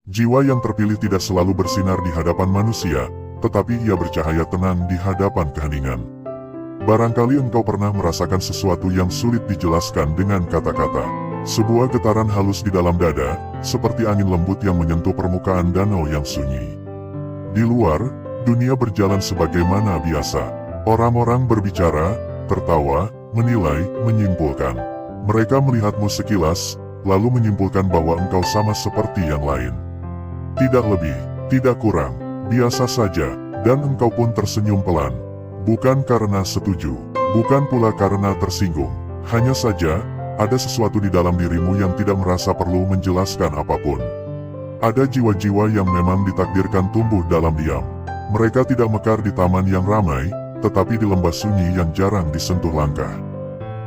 Jiwa yang terpilih tidak selalu bersinar di hadapan manusia, tetapi ia bercahaya tenang di hadapan keheningan. Barangkali engkau pernah merasakan sesuatu yang sulit dijelaskan dengan kata-kata. Sebuah getaran halus di dalam dada, seperti angin lembut yang menyentuh permukaan danau yang sunyi. Di luar, dunia berjalan sebagaimana biasa. Orang-orang berbicara, tertawa, menilai, menyimpulkan. Mereka melihatmu sekilas, lalu menyimpulkan bahwa engkau sama seperti yang lain. Tidak lebih, tidak kurang, biasa saja, dan engkau pun tersenyum pelan. Bukan karena setuju, bukan pula karena tersinggung. Hanya saja, ada sesuatu di dalam dirimu yang tidak merasa perlu menjelaskan apapun. Ada jiwa-jiwa yang memang ditakdirkan tumbuh dalam diam. Mereka tidak mekar di taman yang ramai, tetapi di lembah sunyi yang jarang disentuh langkah.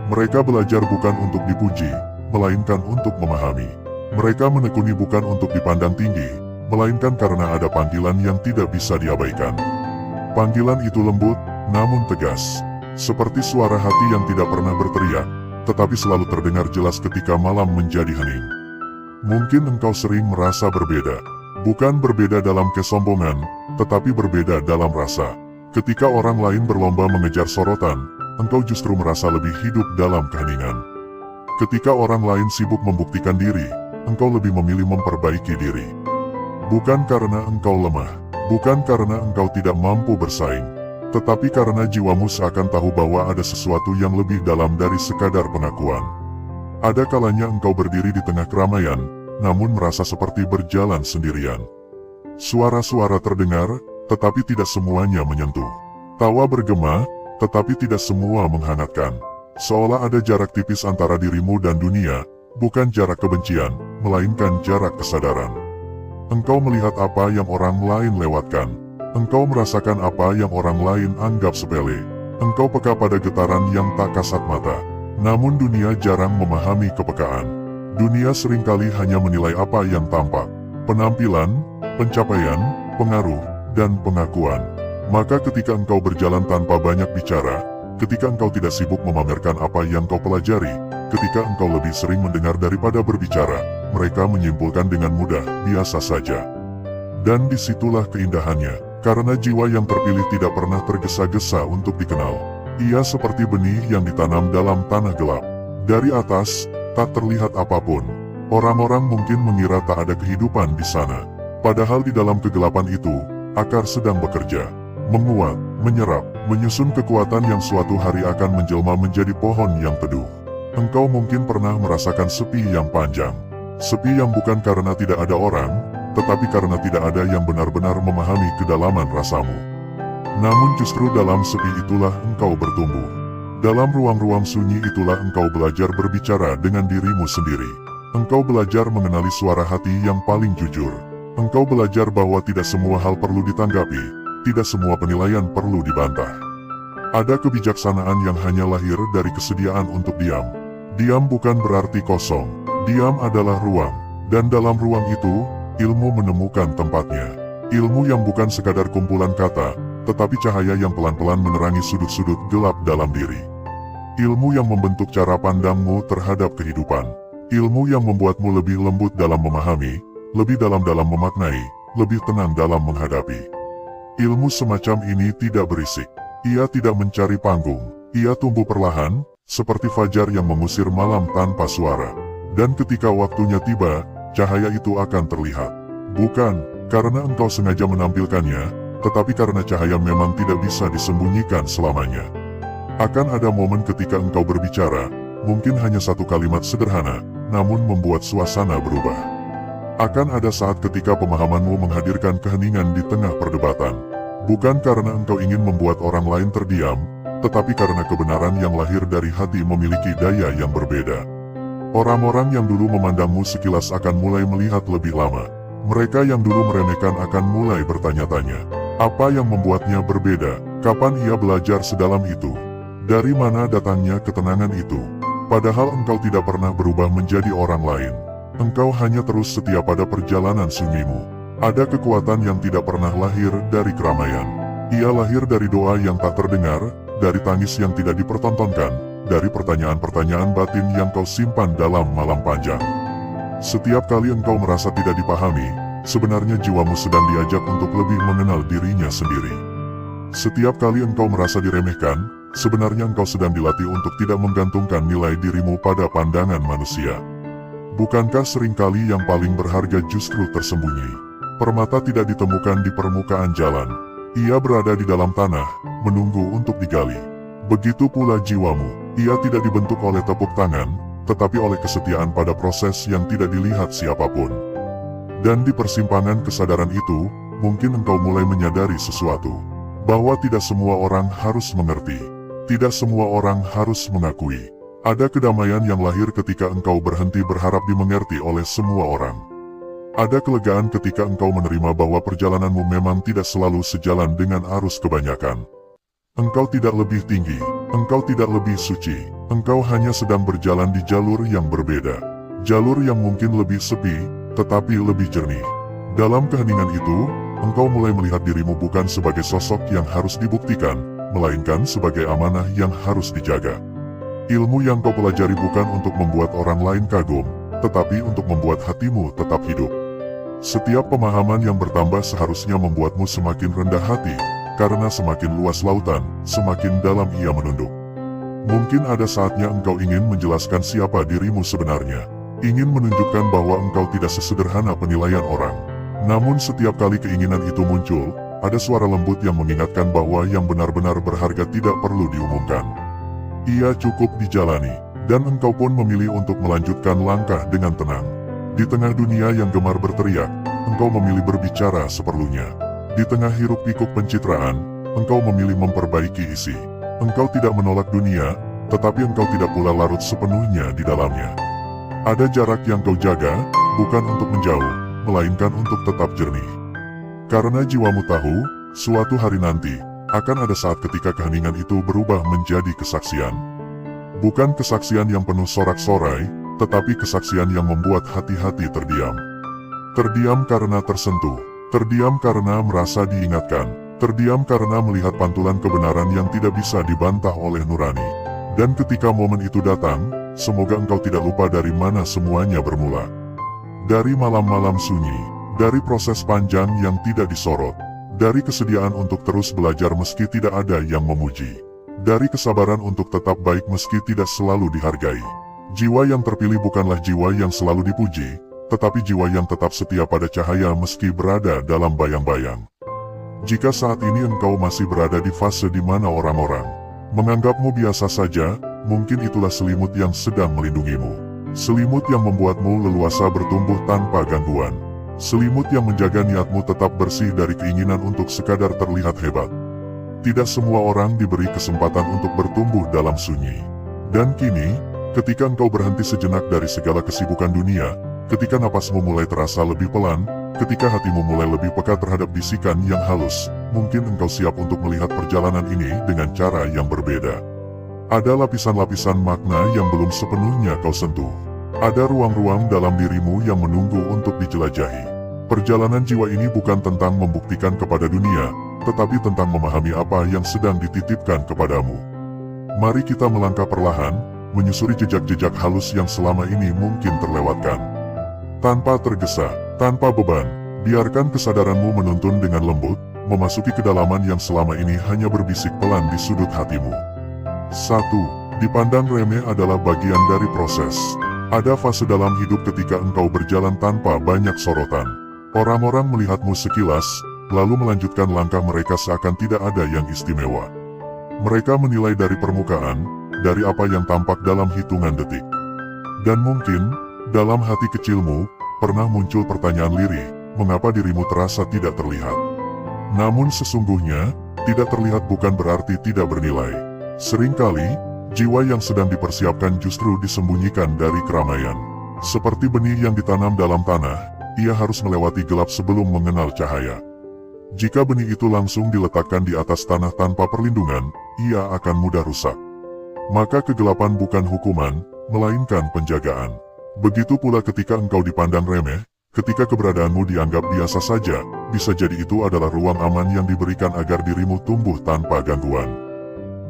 Mereka belajar bukan untuk dipuji, melainkan untuk memahami. Mereka menekuni bukan untuk dipandang tinggi, melainkan karena ada panggilan yang tidak bisa diabaikan. Panggilan itu lembut, namun tegas. Seperti suara hati yang tidak pernah berteriak, tetapi selalu terdengar jelas ketika malam menjadi hening. Mungkin engkau sering merasa berbeda. Bukan berbeda dalam kesombongan, tetapi berbeda dalam rasa. Ketika orang lain berlomba mengejar sorotan, engkau justru merasa lebih hidup dalam keheningan. Ketika orang lain sibuk membuktikan diri, engkau lebih memilih memperbaiki diri. Bukan karena engkau lemah, bukan karena engkau tidak mampu bersaing, tetapi karena jiwamu seakan tahu bahwa ada sesuatu yang lebih dalam dari sekadar pengakuan. Ada kalanya engkau berdiri di tengah keramaian, namun merasa seperti berjalan sendirian. Suara-suara terdengar, tetapi tidak semuanya menyentuh. Tawa bergema, tetapi tidak semua menghangatkan. Seolah ada jarak tipis antara dirimu dan dunia, bukan jarak kebencian, melainkan jarak kesadaran. Engkau melihat apa yang orang lain lewatkan. Engkau merasakan apa yang orang lain anggap sepele. Engkau peka pada getaran yang tak kasat mata. Namun dunia jarang memahami kepekaan. Dunia seringkali hanya menilai apa yang tampak. Penampilan, pencapaian, pengaruh, dan pengakuan. Maka ketika engkau berjalan tanpa banyak bicara, ketika engkau tidak sibuk memamerkan apa yang kau pelajari, ketika engkau lebih sering mendengar daripada berbicara, mereka menyimpulkan dengan mudah, biasa saja. Dan disitulah keindahannya, karena jiwa yang terpilih tidak pernah tergesa-gesa untuk dikenal. Ia seperti benih yang ditanam dalam tanah gelap. Dari atas, tak terlihat apapun. Orang-orang mungkin mengira tak ada kehidupan di sana. Padahal di dalam kegelapan itu, akar sedang bekerja. Menguat, menyerap, menyusun kekuatan yang suatu hari akan menjelma menjadi pohon yang teduh. Engkau mungkin pernah merasakan sepi yang panjang. Sepi yang bukan karena tidak ada orang, tetapi karena tidak ada yang benar-benar memahami kedalaman rasamu. Namun justru dalam sepi itulah engkau bertumbuh. Dalam ruang-ruang sunyi itulah engkau belajar berbicara dengan dirimu sendiri. Engkau belajar mengenali suara hati yang paling jujur. Engkau belajar bahwa tidak semua hal perlu ditanggapi, tidak semua penilaian perlu dibantah. Ada kebijaksanaan yang hanya lahir dari kesediaan untuk diam. Diam bukan berarti kosong. Diam adalah ruang, dan dalam ruang itu, ilmu menemukan tempatnya. Ilmu yang bukan sekadar kumpulan kata, tetapi cahaya yang pelan-pelan menerangi sudut-sudut gelap dalam diri. Ilmu yang membentuk cara pandangmu terhadap kehidupan. Ilmu yang membuatmu lebih lembut dalam memahami, lebih dalam memaknai, lebih tenang dalam menghadapi. Ilmu semacam ini tidak berisik. Ia tidak mencari panggung. Ia tumbuh perlahan, seperti fajar yang mengusir malam tanpa suara. Dan ketika waktunya tiba, cahaya itu akan terlihat. Bukan karena engkau sengaja menampilkannya, tetapi karena cahaya memang tidak bisa disembunyikan selamanya. Akan ada momen ketika engkau berbicara, mungkin hanya satu kalimat sederhana, namun membuat suasana berubah. Akan ada saat ketika pemahamanmu menghadirkan keheningan di tengah perdebatan. Bukan karena engkau ingin membuat orang lain terdiam, tetapi karena kebenaran yang lahir dari hati memiliki daya yang berbeda. Orang-orang yang dulu memandangmu sekilas akan mulai melihat lebih lama. Mereka yang dulu meremehkan akan mulai bertanya-tanya. Apa yang membuatnya berbeda? Kapan ia belajar sedalam itu? Dari mana datangnya ketenangan itu? Padahal engkau tidak pernah berubah menjadi orang lain. Engkau hanya terus setia pada perjalanan sunyimu. Ada kekuatan yang tidak pernah lahir dari keramaian. Ia lahir dari doa yang tak terdengar, dari tangis yang tidak dipertontonkan, dari pertanyaan-pertanyaan batin yang kau simpan dalam malam panjang. Setiap kali engkau merasa tidak dipahami, sebenarnya jiwamu sedang diajak untuk lebih mengenal dirinya sendiri. Setiap kali engkau merasa diremehkan, sebenarnya engkau sedang dilatih untuk tidak menggantungkan nilai dirimu pada pandangan manusia. Bukankah seringkali yang paling berharga justru tersembunyi? Permata tidak ditemukan di permukaan jalan. Ia berada di dalam tanah, menunggu untuk digali. Begitu pula jiwamu, ia tidak dibentuk oleh tepuk tangan, tetapi oleh kesetiaan pada proses yang tidak dilihat siapapun. Dan di persimpangan kesadaran itu, mungkin engkau mulai menyadari sesuatu. Bahwa tidak semua orang harus mengerti. Tidak semua orang harus mengakui. Ada kedamaian yang lahir ketika engkau berhenti berharap dimengerti oleh semua orang. Ada kelegaan ketika engkau menerima bahwa perjalananmu memang tidak selalu sejalan dengan arus kebanyakan. Engkau tidak lebih tinggi, engkau tidak lebih suci, engkau hanya sedang berjalan di jalur yang berbeda. Jalur yang mungkin lebih sepi, tetapi lebih jernih. Dalam keheningan itu, engkau mulai melihat dirimu bukan sebagai sosok yang harus dibuktikan, melainkan sebagai amanah yang harus dijaga. Ilmu yang kau pelajari bukan untuk membuat orang lain kagum, tetapi untuk membuat hatimu tetap hidup. Setiap pemahaman yang bertambah seharusnya membuatmu semakin rendah hati, karena semakin luas lautan, semakin dalam ia menunduk. Mungkin ada saatnya engkau ingin menjelaskan siapa dirimu sebenarnya, ingin menunjukkan bahwa engkau tidak sesederhana penilaian orang. Namun setiap kali keinginan itu muncul, ada suara lembut yang mengingatkan bahwa yang benar-benar berharga tidak perlu diumumkan. Ia cukup dijalani, dan engkau pun memilih untuk melanjutkan langkah dengan tenang. Di tengah dunia yang gemar berteriak, engkau memilih berbicara seperlunya. Di tengah hiruk-pikuk pencitraan, engkau memilih memperbaiki isi. Engkau tidak menolak dunia, tetapi engkau tidak pula larut sepenuhnya di dalamnya. Ada jarak yang kau jaga, bukan untuk menjauh, melainkan untuk tetap jernih. Karena jiwamu tahu, suatu hari nanti, akan ada saat ketika keheningan itu berubah menjadi kesaksian. Bukan kesaksian yang penuh sorak-sorai, tetapi kesaksian yang membuat hati-hati terdiam. Terdiam karena tersentuh, terdiam karena merasa diingatkan, terdiam karena melihat pantulan kebenaran yang tidak bisa dibantah oleh nurani. Dan ketika momen itu datang, semoga engkau tidak lupa dari mana semuanya bermula. Dari malam-malam sunyi, dari proses panjang yang tidak disorot, dari kesediaan untuk terus belajar meski tidak ada yang memuji, dari kesabaran untuk tetap baik meski tidak selalu dihargai. Jiwa yang terpilih bukanlah jiwa yang selalu dipuji, tetapi jiwa yang tetap setia pada cahaya meski berada dalam bayang-bayang. Jika saat ini engkau masih berada di fase di mana orang-orang menganggapmu biasa saja, mungkin itulah selimut yang sedang melindungimu. Selimut yang membuatmu leluasa bertumbuh tanpa gangguan. Selimut yang menjaga niatmu tetap bersih dari keinginan untuk sekadar terlihat hebat. Tidak semua orang diberi kesempatan untuk bertumbuh dalam sunyi. Dan kini, ketika engkau berhenti sejenak dari segala kesibukan dunia, ketika napasmu mulai terasa lebih pelan, ketika hatimu mulai lebih peka terhadap bisikan yang halus, mungkin engkau siap untuk melihat perjalanan ini dengan cara yang berbeda. Ada lapisan-lapisan makna yang belum sepenuhnya kau sentuh. Ada ruang-ruang dalam dirimu yang menunggu untuk dijelajahi. Perjalanan jiwa ini bukan tentang membuktikan kepada dunia, tetapi tentang memahami apa yang sedang dititipkan kepadamu. Mari kita melangkah perlahan, menyusuri jejak-jejak halus yang selama ini mungkin terlewatkan. Tanpa tergesa, tanpa beban, biarkan kesadaranmu menuntun dengan lembut, memasuki kedalaman yang selama ini hanya berbisik pelan di sudut hatimu. 1. Dipandang remeh adalah bagian dari proses. Ada fase dalam hidup ketika engkau berjalan tanpa banyak sorotan. Orang-orang melihatmu sekilas, lalu melanjutkan langkah mereka seakan tidak ada yang istimewa. Mereka menilai dari permukaan, dari apa yang tampak dalam hitungan detik. Dan mungkin, dalam hati kecilmu, pernah muncul pertanyaan lirih, mengapa dirimu terasa tidak terlihat? Namun sesungguhnya, tidak terlihat bukan berarti tidak bernilai. Seringkali, jiwa yang sedang dipersiapkan justru disembunyikan dari keramaian. Seperti benih yang ditanam dalam tanah, ia harus melewati gelap sebelum mengenal cahaya. Jika benih itu langsung diletakkan di atas tanah tanpa perlindungan, ia akan mudah rusak. Maka kegelapan bukan hukuman, melainkan penjagaan. Begitu pula ketika engkau dipandang remeh, ketika keberadaanmu dianggap biasa saja, bisa jadi itu adalah ruang aman yang diberikan agar dirimu tumbuh tanpa gangguan.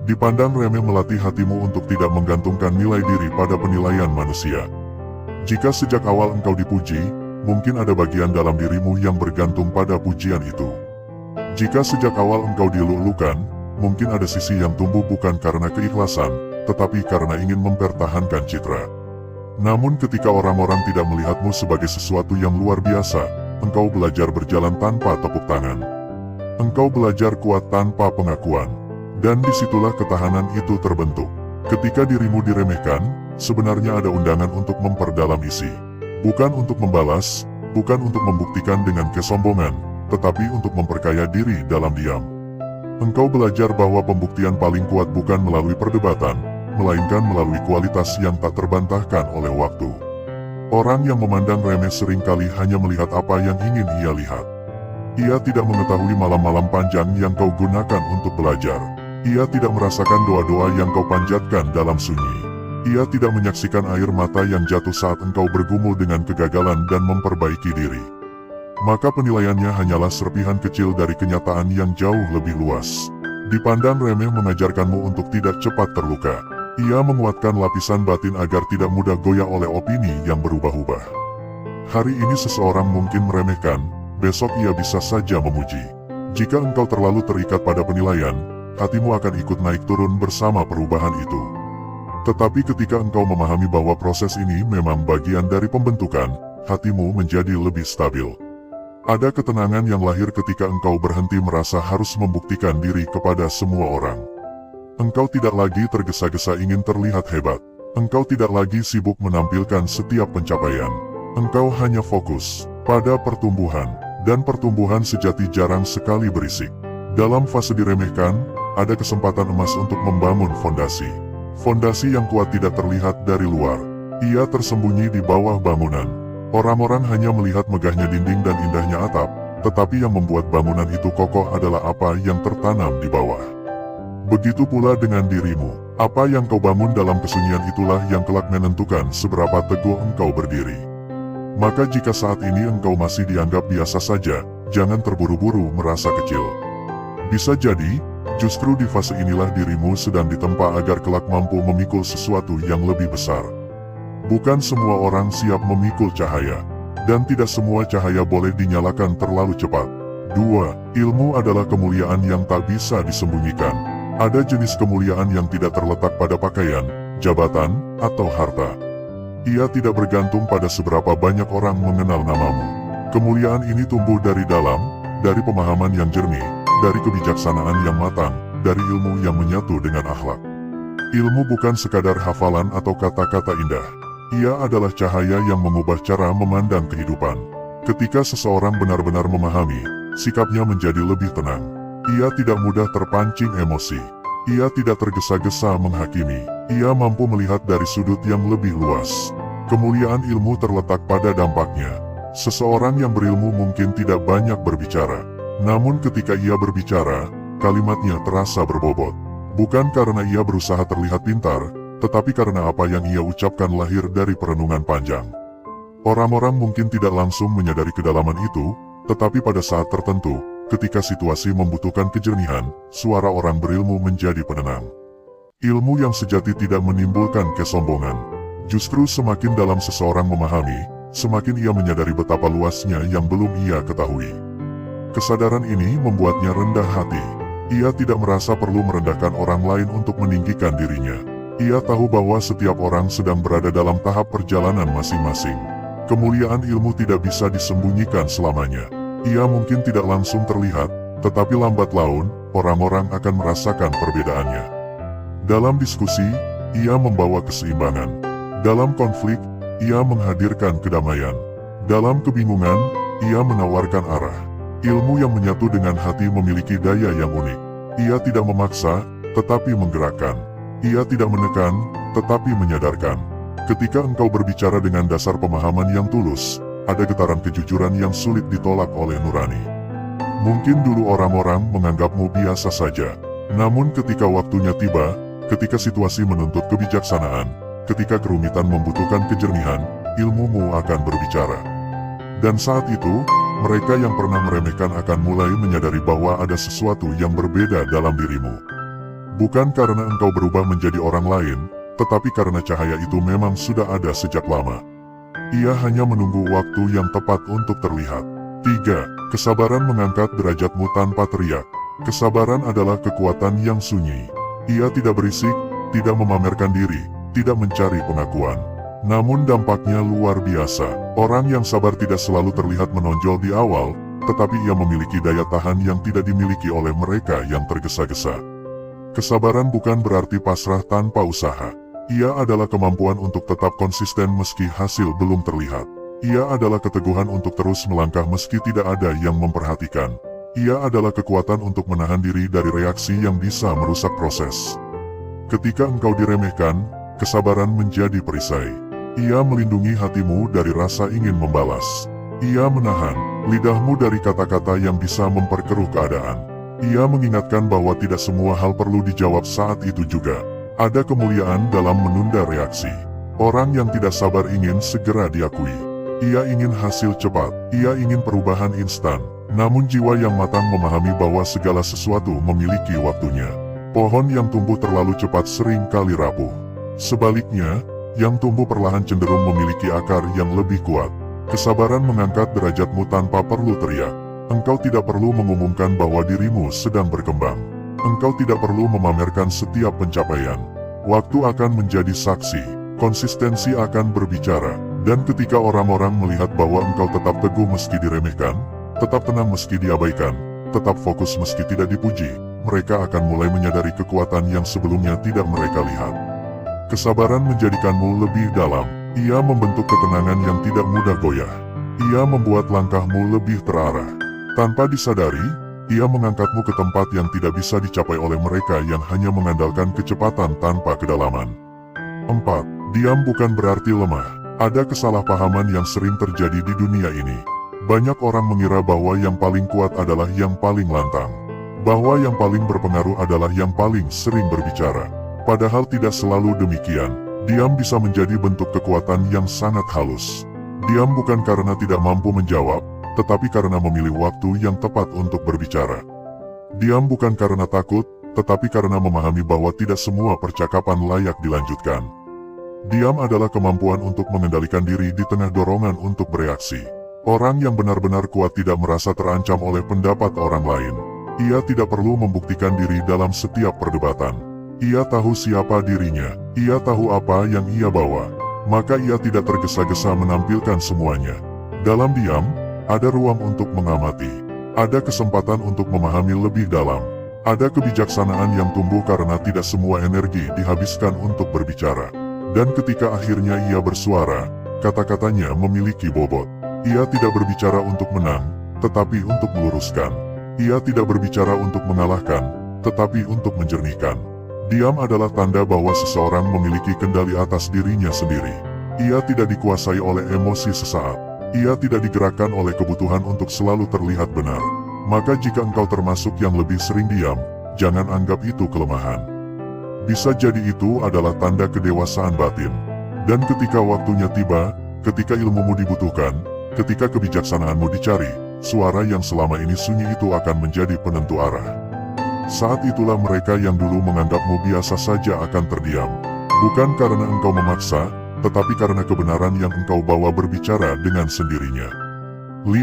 Dipandang remeh melatih hatimu untuk tidak menggantungkan nilai diri pada penilaian manusia. Jika sejak awal engkau dipuji, mungkin ada bagian dalam dirimu yang bergantung pada pujian itu. Jika sejak awal engkau dilulukan, mungkin ada sisi yang tumbuh bukan karena keikhlasan, tetapi karena ingin mempertahankan citra. Namun ketika orang-orang tidak melihatmu sebagai sesuatu yang luar biasa, engkau belajar berjalan tanpa tepuk tangan. Engkau belajar kuat tanpa pengakuan. Dan disitulah ketahanan itu terbentuk. Ketika dirimu diremehkan, sebenarnya ada undangan untuk memperdalam isi. Bukan untuk membalas, bukan untuk membuktikan dengan kesombongan, tetapi untuk memperkaya diri dalam diam. Engkau belajar bahwa pembuktian paling kuat bukan melalui perdebatan, melainkan melalui kualitas yang tak terbantahkan oleh waktu. Orang yang memandang remeh seringkali hanya melihat apa yang ingin ia lihat. Ia tidak mengetahui malam-malam panjang yang kau gunakan untuk belajar. Ia tidak merasakan doa-doa yang kau panjatkan dalam sunyi. Ia tidak menyaksikan air mata yang jatuh saat engkau bergumul dengan kegagalan dan memperbaiki diri. Maka penilaiannya hanyalah serpihan kecil dari kenyataan yang jauh lebih luas. Dipandang remeh mengajarkanmu untuk tidak cepat terluka. Ia menguatkan lapisan batin agar tidak mudah goyah oleh opini yang berubah-ubah. Hari ini seseorang mungkin meremehkan, besok ia bisa saja memuji. Jika engkau terlalu terikat pada penilaian, hatimu akan ikut naik turun bersama perubahan itu. Tetapi ketika engkau memahami bahwa proses ini memang bagian dari pembentukan, hatimu menjadi lebih stabil. Ada ketenangan yang lahir ketika engkau berhenti merasa harus membuktikan diri kepada semua orang. Engkau tidak lagi tergesa-gesa ingin terlihat hebat. Engkau tidak lagi sibuk menampilkan setiap pencapaian. Engkau hanya fokus pada pertumbuhan, dan pertumbuhan sejati jarang sekali berisik. Dalam fase diremehkan, ada kesempatan emas untuk membangun fondasi. Fondasi yang kuat tidak terlihat dari luar. Ia tersembunyi di bawah bangunan. Orang-orang hanya melihat megahnya dinding dan indahnya atap, tetapi yang membuat bangunan itu kokoh adalah apa yang tertanam di bawah. Begitu pula dengan dirimu. Apa yang kau bangun dalam kesunyian itulah yang kelak menentukan seberapa teguh engkau berdiri. Maka jika saat ini engkau masih dianggap biasa saja, jangan terburu-buru merasa kecil. Bisa jadi, justru di fase inilah dirimu sedang ditempa agar kelak mampu memikul sesuatu yang lebih besar. Bukan semua orang siap memikul cahaya, dan tidak semua cahaya boleh dinyalakan terlalu cepat. 2. Ilmu adalah kemuliaan yang tak bisa disembunyikan. Ada jenis kemuliaan yang tidak terletak pada pakaian, jabatan, atau harta. Ia tidak bergantung pada seberapa banyak orang mengenal namamu. Kemuliaan ini tumbuh dari dalam, dari pemahaman yang jernih, dari kebijaksanaan yang matang, dari ilmu yang menyatu dengan akhlak. Ilmu bukan sekadar hafalan atau kata-kata indah. Ia adalah cahaya yang mengubah cara memandang kehidupan. Ketika seseorang benar-benar memahami, sikapnya menjadi lebih tenang. Ia tidak mudah terpancing emosi. Ia tidak tergesa-gesa menghakimi. Ia mampu melihat dari sudut yang lebih luas. Kemuliaan ilmu terletak pada dampaknya. Seseorang yang berilmu mungkin tidak banyak berbicara. Namun ketika ia berbicara, kalimatnya terasa berbobot. Bukan karena ia berusaha terlihat pintar, tetapi karena apa yang ia ucapkan lahir dari perenungan panjang. Orang-orang mungkin tidak langsung menyadari kedalaman itu, tetapi pada saat tertentu, ketika situasi membutuhkan kejernihan, suara orang berilmu menjadi penenang. Ilmu yang sejati tidak menimbulkan kesombongan. Justru semakin dalam seseorang memahami, semakin ia menyadari betapa luasnya yang belum ia ketahui. Kesadaran ini membuatnya rendah hati. Ia tidak merasa perlu merendahkan orang lain untuk meninggikan dirinya. Ia tahu bahwa setiap orang sedang berada dalam tahap perjalanan masing-masing. Kemuliaan ilmu tidak bisa disembunyikan selamanya. Ia mungkin tidak langsung terlihat, tetapi lambat laun, orang-orang akan merasakan perbedaannya. Dalam diskusi, ia membawa keseimbangan. Dalam konflik, ia menghadirkan kedamaian. Dalam kebingungan, ia menawarkan arah. Ilmu yang menyatu dengan hati memiliki daya yang unik. Ia tidak memaksa, tetapi menggerakkan. Ia tidak menekan, tetapi menyadarkan. Ketika engkau berbicara dengan dasar pemahaman yang tulus, ada getaran kejujuran yang sulit ditolak oleh nurani. Mungkin dulu orang-orang menganggapmu biasa saja. Namun ketika waktunya tiba, ketika situasi menuntut kebijaksanaan, ketika kerumitan membutuhkan kejernihan, ilmumu akan berbicara. Dan saat itu, mereka yang pernah meremehkan akan mulai menyadari bahwa ada sesuatu yang berbeda dalam dirimu. Bukan karena engkau berubah menjadi orang lain, tetapi karena cahaya itu memang sudah ada sejak lama. Ia hanya menunggu waktu yang tepat untuk terlihat. 3. Kesabaran mengangkat derajatmu tanpa teriak. Kesabaran adalah kekuatan yang sunyi. Ia tidak berisik, tidak memamerkan diri, tidak mencari pengakuan. Namun dampaknya luar biasa. Orang yang sabar tidak selalu terlihat menonjol di awal, tetapi ia memiliki daya tahan yang tidak dimiliki oleh mereka yang tergesa-gesa. Kesabaran bukan berarti pasrah tanpa usaha. Ia adalah kemampuan untuk tetap konsisten meski hasil belum terlihat. Ia adalah keteguhan untuk terus melangkah meski tidak ada yang memperhatikan. Ia adalah kekuatan untuk menahan diri dari reaksi yang bisa merusak proses. Ketika engkau diremehkan, kesabaran menjadi perisai. Ia melindungi hatimu dari rasa ingin membalas. Ia menahan lidahmu dari kata-kata yang bisa memperkeruh keadaan. Ia mengingatkan bahwa tidak semua hal perlu dijawab saat itu juga. Ada kemuliaan dalam menunda reaksi. Orang yang tidak sabar ingin segera diakui. Ia ingin hasil cepat, ia ingin perubahan instan. Namun jiwa yang matang memahami bahwa segala sesuatu memiliki waktunya. Pohon yang tumbuh terlalu cepat sering kali rapuh. Sebaliknya, yang tumbuh perlahan cenderung memiliki akar yang lebih kuat. Kesabaran mengangkat derajatmu tanpa perlu teriak. Engkau tidak perlu mengumumkan bahwa dirimu sedang berkembang. Engkau tidak perlu memamerkan setiap pencapaian. Waktu akan menjadi saksi, konsistensi akan berbicara. Dan ketika orang-orang melihat bahwa engkau tetap teguh meski diremehkan, tetap tenang meski diabaikan, tetap fokus meski tidak dipuji, mereka akan mulai menyadari kekuatan yang sebelumnya tidak mereka lihat. Kesabaran menjadikanmu lebih dalam. Ia membentuk ketenangan yang tidak mudah goyah. Ia membuat langkahmu lebih terarah. Tanpa disadari, ia mengangkatmu ke tempat yang tidak bisa dicapai oleh mereka yang hanya mengandalkan kecepatan tanpa kedalaman. 4. Diam bukan berarti lemah. Ada kesalahpahaman yang sering terjadi di dunia ini. Banyak orang mengira bahwa yang paling kuat adalah yang paling lantang. Bahwa yang paling berpengaruh adalah yang paling sering berbicara. Padahal tidak selalu demikian. Diam bisa menjadi bentuk kekuatan yang sangat halus. Diam bukan karena tidak mampu menjawab, tetapi karena memilih waktu yang tepat untuk berbicara. Diam bukan karena takut, tetapi karena memahami bahwa tidak semua percakapan layak dilanjutkan. Diam adalah kemampuan untuk mengendalikan diri di tengah dorongan untuk bereaksi. Orang yang benar-benar kuat tidak merasa terancam oleh pendapat orang lain. Ia tidak perlu membuktikan diri dalam setiap perdebatan. Ia tahu siapa dirinya, ia tahu apa yang ia bawa. Maka ia tidak tergesa-gesa menampilkan semuanya. Dalam diam, ada ruang untuk mengamati. Ada kesempatan untuk memahami lebih dalam. Ada kebijaksanaan yang tumbuh karena tidak semua energi dihabiskan untuk berbicara. Dan ketika akhirnya ia bersuara, kata-katanya memiliki bobot. Ia tidak berbicara untuk menang, tetapi untuk meluruskan. Ia tidak berbicara untuk mengalahkan, tetapi untuk menjernihkan. Diam adalah tanda bahwa seseorang memiliki kendali atas dirinya sendiri. Ia tidak dikuasai oleh emosi sesaat. Ia tidak digerakkan oleh kebutuhan untuk selalu terlihat benar. Maka jika engkau termasuk yang lebih sering diam, jangan anggap itu kelemahan. Bisa jadi itu adalah tanda kedewasaan batin. Dan ketika waktunya tiba, ketika ilmumu dibutuhkan, ketika kebijaksanaanmu dicari, suara yang selama ini sunyi itu akan menjadi penentu arah. Saat itulah mereka yang dulu menganggapmu biasa saja akan terdiam. Bukan karena engkau memaksa, tetapi karena kebenaran yang engkau bawa berbicara dengan sendirinya. 5.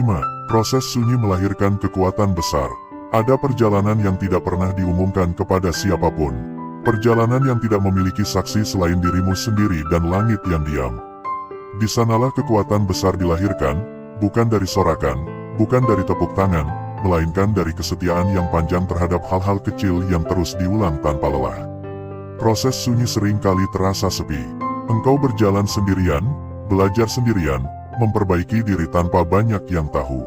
Proses sunyi melahirkan kekuatan besar. Ada perjalanan yang tidak pernah diumumkan kepada siapapun. Perjalanan yang tidak memiliki saksi selain dirimu sendiri dan langit yang diam. Di sanalah kekuatan besar dilahirkan, bukan dari sorakan, bukan dari tepuk tangan, melainkan dari kesetiaan yang panjang terhadap hal-hal kecil yang terus diulang tanpa lelah. Proses sunyi sering kali terasa sepi. Engkau berjalan sendirian, belajar sendirian, memperbaiki diri tanpa banyak yang tahu.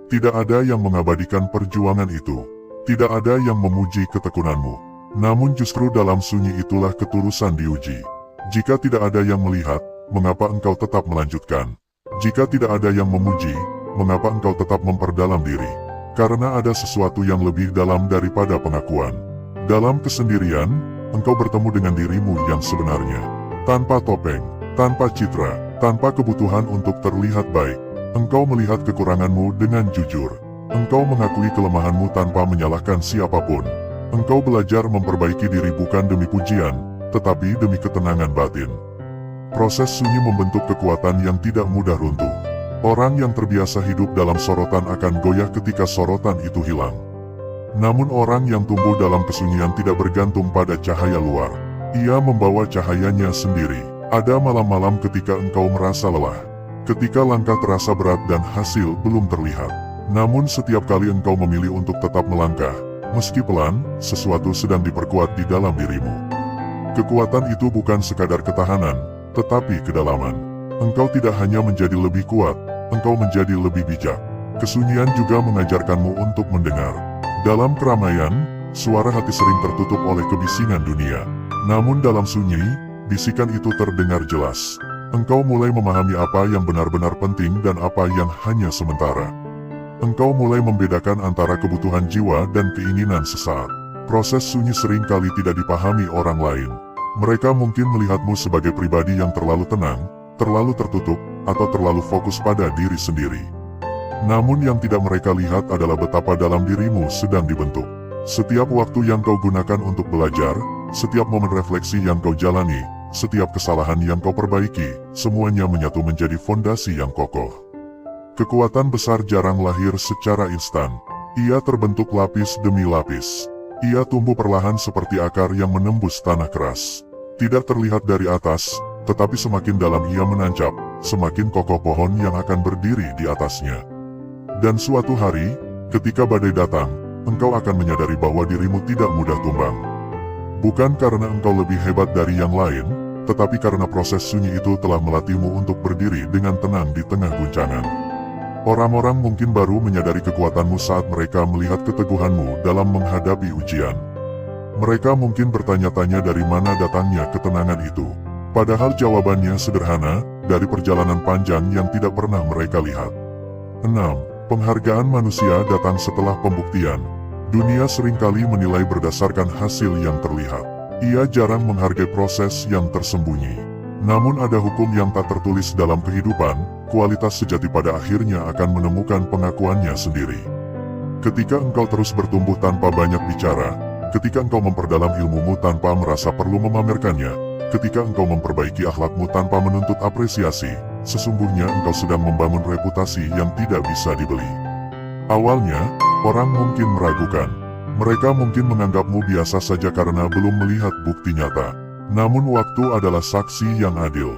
Tidak ada yang mengabadikan perjuangan itu. Tidak ada yang memuji ketekunanmu. Namun justru dalam sunyi itulah ketulusan diuji. Jika tidak ada yang melihat, mengapa engkau tetap melanjutkan? Jika tidak ada yang memuji, mengapa engkau tetap memperdalam diri? Karena ada sesuatu yang lebih dalam daripada pengakuan. Dalam kesendirian, engkau bertemu dengan dirimu yang sebenarnya. Tanpa topeng, tanpa citra, tanpa kebutuhan untuk terlihat baik. Engkau melihat kekuranganmu dengan jujur. Engkau mengakui kelemahanmu tanpa menyalahkan siapapun. Engkau belajar memperbaiki diri bukan demi pujian, tetapi demi ketenangan batin. Proses sunyi membentuk kekuatan yang tidak mudah runtuh. Orang yang terbiasa hidup dalam sorotan akan goyah ketika sorotan itu hilang. Namun orang yang tumbuh dalam kesunyian tidak bergantung pada cahaya luar. Ia membawa cahayanya sendiri. Ada malam-malam ketika engkau merasa lelah. Ketika langkah terasa berat dan hasil belum terlihat. Namun setiap kali engkau memilih untuk tetap melangkah, meski pelan, sesuatu sedang diperkuat di dalam dirimu. Kekuatan itu bukan sekadar ketahanan, tetapi kedalaman. Engkau tidak hanya menjadi lebih kuat, engkau menjadi lebih bijak. Kesunyian juga mengajarkanmu untuk mendengar. Dalam keramaian, suara hati sering tertutup oleh kebisingan dunia. Namun dalam sunyi, bisikan itu terdengar jelas. Engkau mulai memahami apa yang benar-benar penting dan apa yang hanya sementara. Engkau mulai membedakan antara kebutuhan jiwa dan keinginan sesaat. Proses sunyi sering kali tidak dipahami orang lain. Mereka mungkin melihatmu sebagai pribadi yang terlalu tenang, terlalu tertutup, atau terlalu fokus pada diri sendiri. Namun yang tidak mereka lihat adalah betapa dalam dirimu sedang dibentuk. Setiap waktu yang kau gunakan untuk belajar, setiap momen refleksi yang kau jalani, setiap kesalahan yang kau perbaiki, semuanya menyatu menjadi fondasi yang kokoh. Kekuatan besar jarang lahir secara instan. Ia terbentuk lapis demi lapis. Ia tumbuh perlahan seperti akar yang menembus tanah keras. Tidak terlihat dari atas, tetapi semakin dalam ia menancap, semakin kokoh pohon yang akan berdiri di atasnya. Dan suatu hari, ketika badai datang, engkau akan menyadari bahwa dirimu tidak mudah tumbang. Bukan karena engkau lebih hebat dari yang lain, tetapi karena proses sunyi itu telah melatihmu untuk berdiri dengan tenang di tengah guncangan. Orang-orang mungkin baru menyadari kekuatanmu saat mereka melihat keteguhanmu dalam menghadapi ujian. Mereka mungkin bertanya-tanya dari mana datangnya ketenangan itu. Padahal jawabannya sederhana, dari perjalanan panjang yang tidak pernah mereka lihat. 6. Penghargaan manusia datang setelah pembuktian. Dunia seringkali menilai berdasarkan hasil yang terlihat. Ia jarang menghargai proses yang tersembunyi. Namun ada hukum yang tak tertulis dalam kehidupan, kualitas sejati pada akhirnya akan menemukan pengakuannya sendiri. Ketika engkau terus bertumbuh tanpa banyak bicara, ketika engkau memperdalam ilmumu tanpa merasa perlu memamerkannya, ketika engkau memperbaiki akhlakmu tanpa menuntut apresiasi, sesungguhnya engkau sedang membangun reputasi yang tidak bisa dibeli. Awalnya, orang mungkin meragukan. Mereka mungkin menganggapmu biasa saja karena belum melihat bukti nyata. Namun waktu adalah saksi yang adil.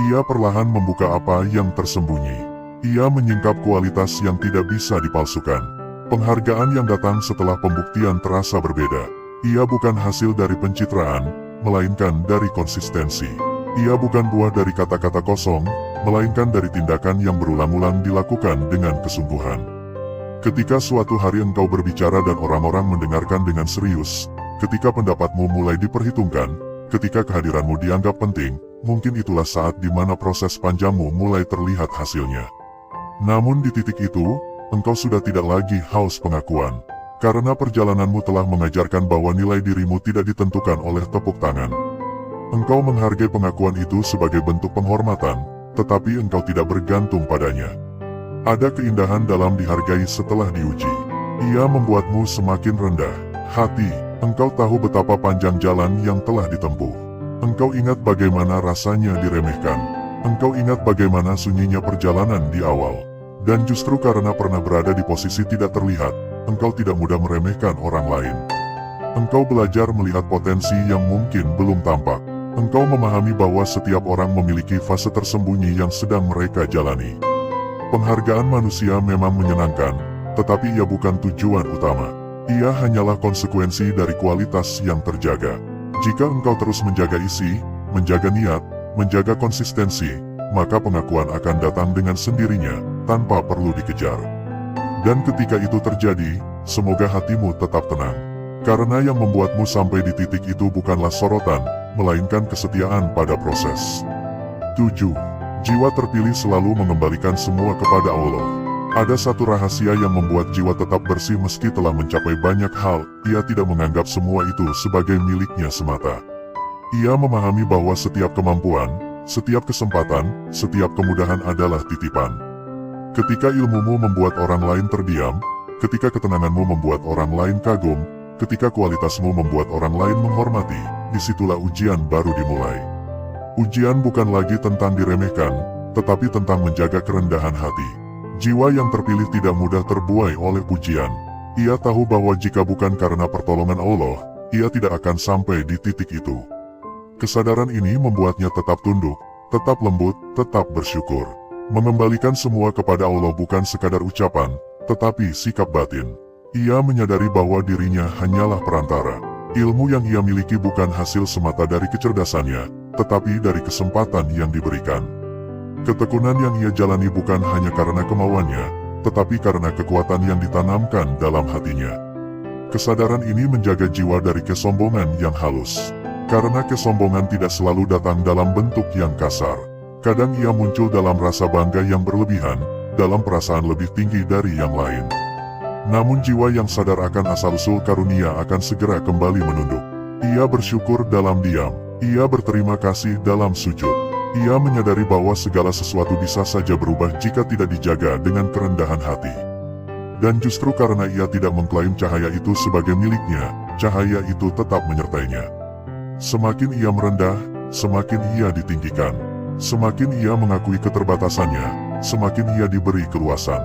Ia perlahan membuka apa yang tersembunyi. Ia menyingkap kualitas yang tidak bisa dipalsukan. Penghargaan yang datang setelah pembuktian terasa berbeda. Ia bukan hasil dari pencitraan, melainkan dari konsistensi. Ia bukan buah dari kata-kata kosong, melainkan dari tindakan yang berulang-ulang dilakukan dengan kesungguhan. Ketika suatu hari engkau berbicara dan orang-orang mendengarkan dengan serius, ketika pendapatmu mulai diperhitungkan, ketika kehadiranmu dianggap penting, mungkin itulah saat di mana proses panjangmu mulai terlihat hasilnya. Namun di titik itu, engkau sudah tidak lagi haus pengakuan, karena perjalananmu telah mengajarkan bahwa nilai dirimu tidak ditentukan oleh tepuk tangan. Engkau menghargai pengakuan itu sebagai bentuk penghormatan, tetapi engkau tidak bergantung padanya. Ada keindahan dalam dihargai setelah diuji. Ia membuatmu semakin rendah hati. Engkau tahu betapa panjang jalan yang telah ditempuh. Engkau ingat bagaimana rasanya diremehkan. Engkau ingat bagaimana sunyinya perjalanan di awal. Dan justru karena pernah berada di posisi tidak terlihat, engkau tidak mudah meremehkan orang lain. Engkau belajar melihat potensi yang mungkin belum tampak. Engkau memahami bahwa setiap orang memiliki fase tersembunyi yang sedang mereka jalani. Penghargaan manusia memang menyenangkan, tetapi ia bukan tujuan utama. Ia hanyalah konsekuensi dari kualitas yang terjaga. Jika engkau terus menjaga isi, menjaga niat, menjaga konsistensi, maka pengakuan akan datang dengan sendirinya, tanpa perlu dikejar. Dan ketika itu terjadi, semoga hatimu tetap tenang. Karena yang membuatmu sampai di titik itu bukanlah sorotan, melainkan kesetiaan pada proses. 7. Jiwa terpilih selalu mengembalikan semua kepada Allah. Ada satu rahasia yang membuat jiwa tetap bersih meski telah mencapai banyak hal. Ia tidak menganggap semua itu sebagai miliknya semata. Ia memahami bahwa setiap kemampuan, setiap kesempatan, setiap kemudahan adalah titipan. Ketika ilmumu membuat orang lain terdiam, ketika ketenanganmu membuat orang lain kagum, ketika kualitasmu membuat orang lain menghormati, disitulah ujian baru dimulai. Ujian bukan lagi tentang diremehkan, tetapi tentang menjaga kerendahan hati. Jiwa yang terpilih tidak mudah terbuai oleh pujian. Ia tahu bahwa jika bukan karena pertolongan Allah, ia tidak akan sampai di titik itu. Kesadaran ini membuatnya tetap tunduk, tetap lembut, tetap bersyukur. Mengembalikan semua kepada Allah bukan sekadar ucapan, tetapi sikap batin. Ia menyadari bahwa dirinya hanyalah perantara. Ilmu yang ia miliki bukan hasil semata dari kecerdasannya, tetapi dari kesempatan yang diberikan. Ketekunan yang ia jalani bukan hanya karena kemauannya, tetapi karena kekuatan yang ditanamkan dalam hatinya. Kesadaran ini menjaga jiwa dari kesombongan yang halus. Karena kesombongan tidak selalu datang dalam bentuk yang kasar. Kadang ia muncul dalam rasa bangga yang berlebihan, dalam perasaan lebih tinggi dari yang lain. Namun jiwa yang sadar akan asal-usul karunia akan segera kembali menunduk. Ia bersyukur dalam diam, ia berterima kasih dalam sujud. Ia menyadari bahwa segala sesuatu bisa saja berubah jika tidak dijaga dengan kerendahan hati. Dan justru karena ia tidak mengklaim cahaya itu sebagai miliknya, cahaya itu tetap menyertainya. Semakin ia merendah, semakin ia ditinggikan. Semakin ia mengakui keterbatasannya, semakin ia diberi keluasan.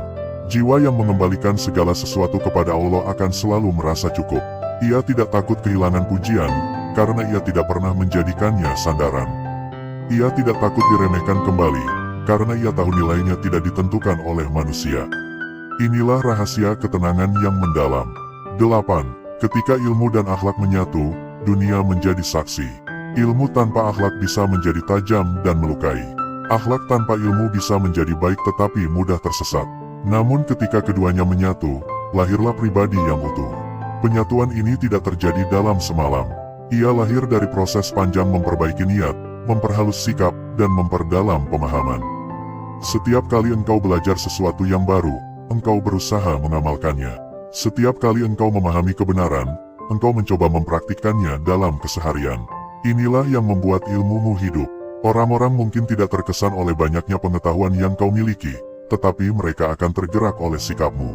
Jiwa yang mengembalikan segala sesuatu kepada Allah akan selalu merasa cukup. Ia tidak takut kehilangan pujian, karena ia tidak pernah menjadikannya sandaran. Ia tidak takut diremehkan kembali, karena ia tahu nilainya tidak ditentukan oleh manusia. Inilah rahasia ketenangan yang mendalam. 8. Ketika ilmu dan akhlak menyatu, dunia menjadi saksi. Ilmu tanpa akhlak bisa menjadi tajam dan melukai. Akhlak tanpa ilmu bisa menjadi baik tetapi mudah tersesat. Namun ketika keduanya menyatu, lahirlah pribadi yang utuh. Penyatuan ini tidak terjadi dalam semalam. Ia lahir dari proses panjang memperbaiki niat, memperhalus sikap, dan memperdalam pemahaman. Setiap kali engkau belajar sesuatu yang baru, engkau berusaha mengamalkannya. Setiap kali engkau memahami kebenaran, engkau mencoba mempraktikkannya dalam keseharian. Inilah yang membuat ilmumu hidup. Orang-orang mungkin tidak terkesan oleh banyaknya pengetahuan yang kau miliki, tetapi mereka akan tergerak oleh sikapmu.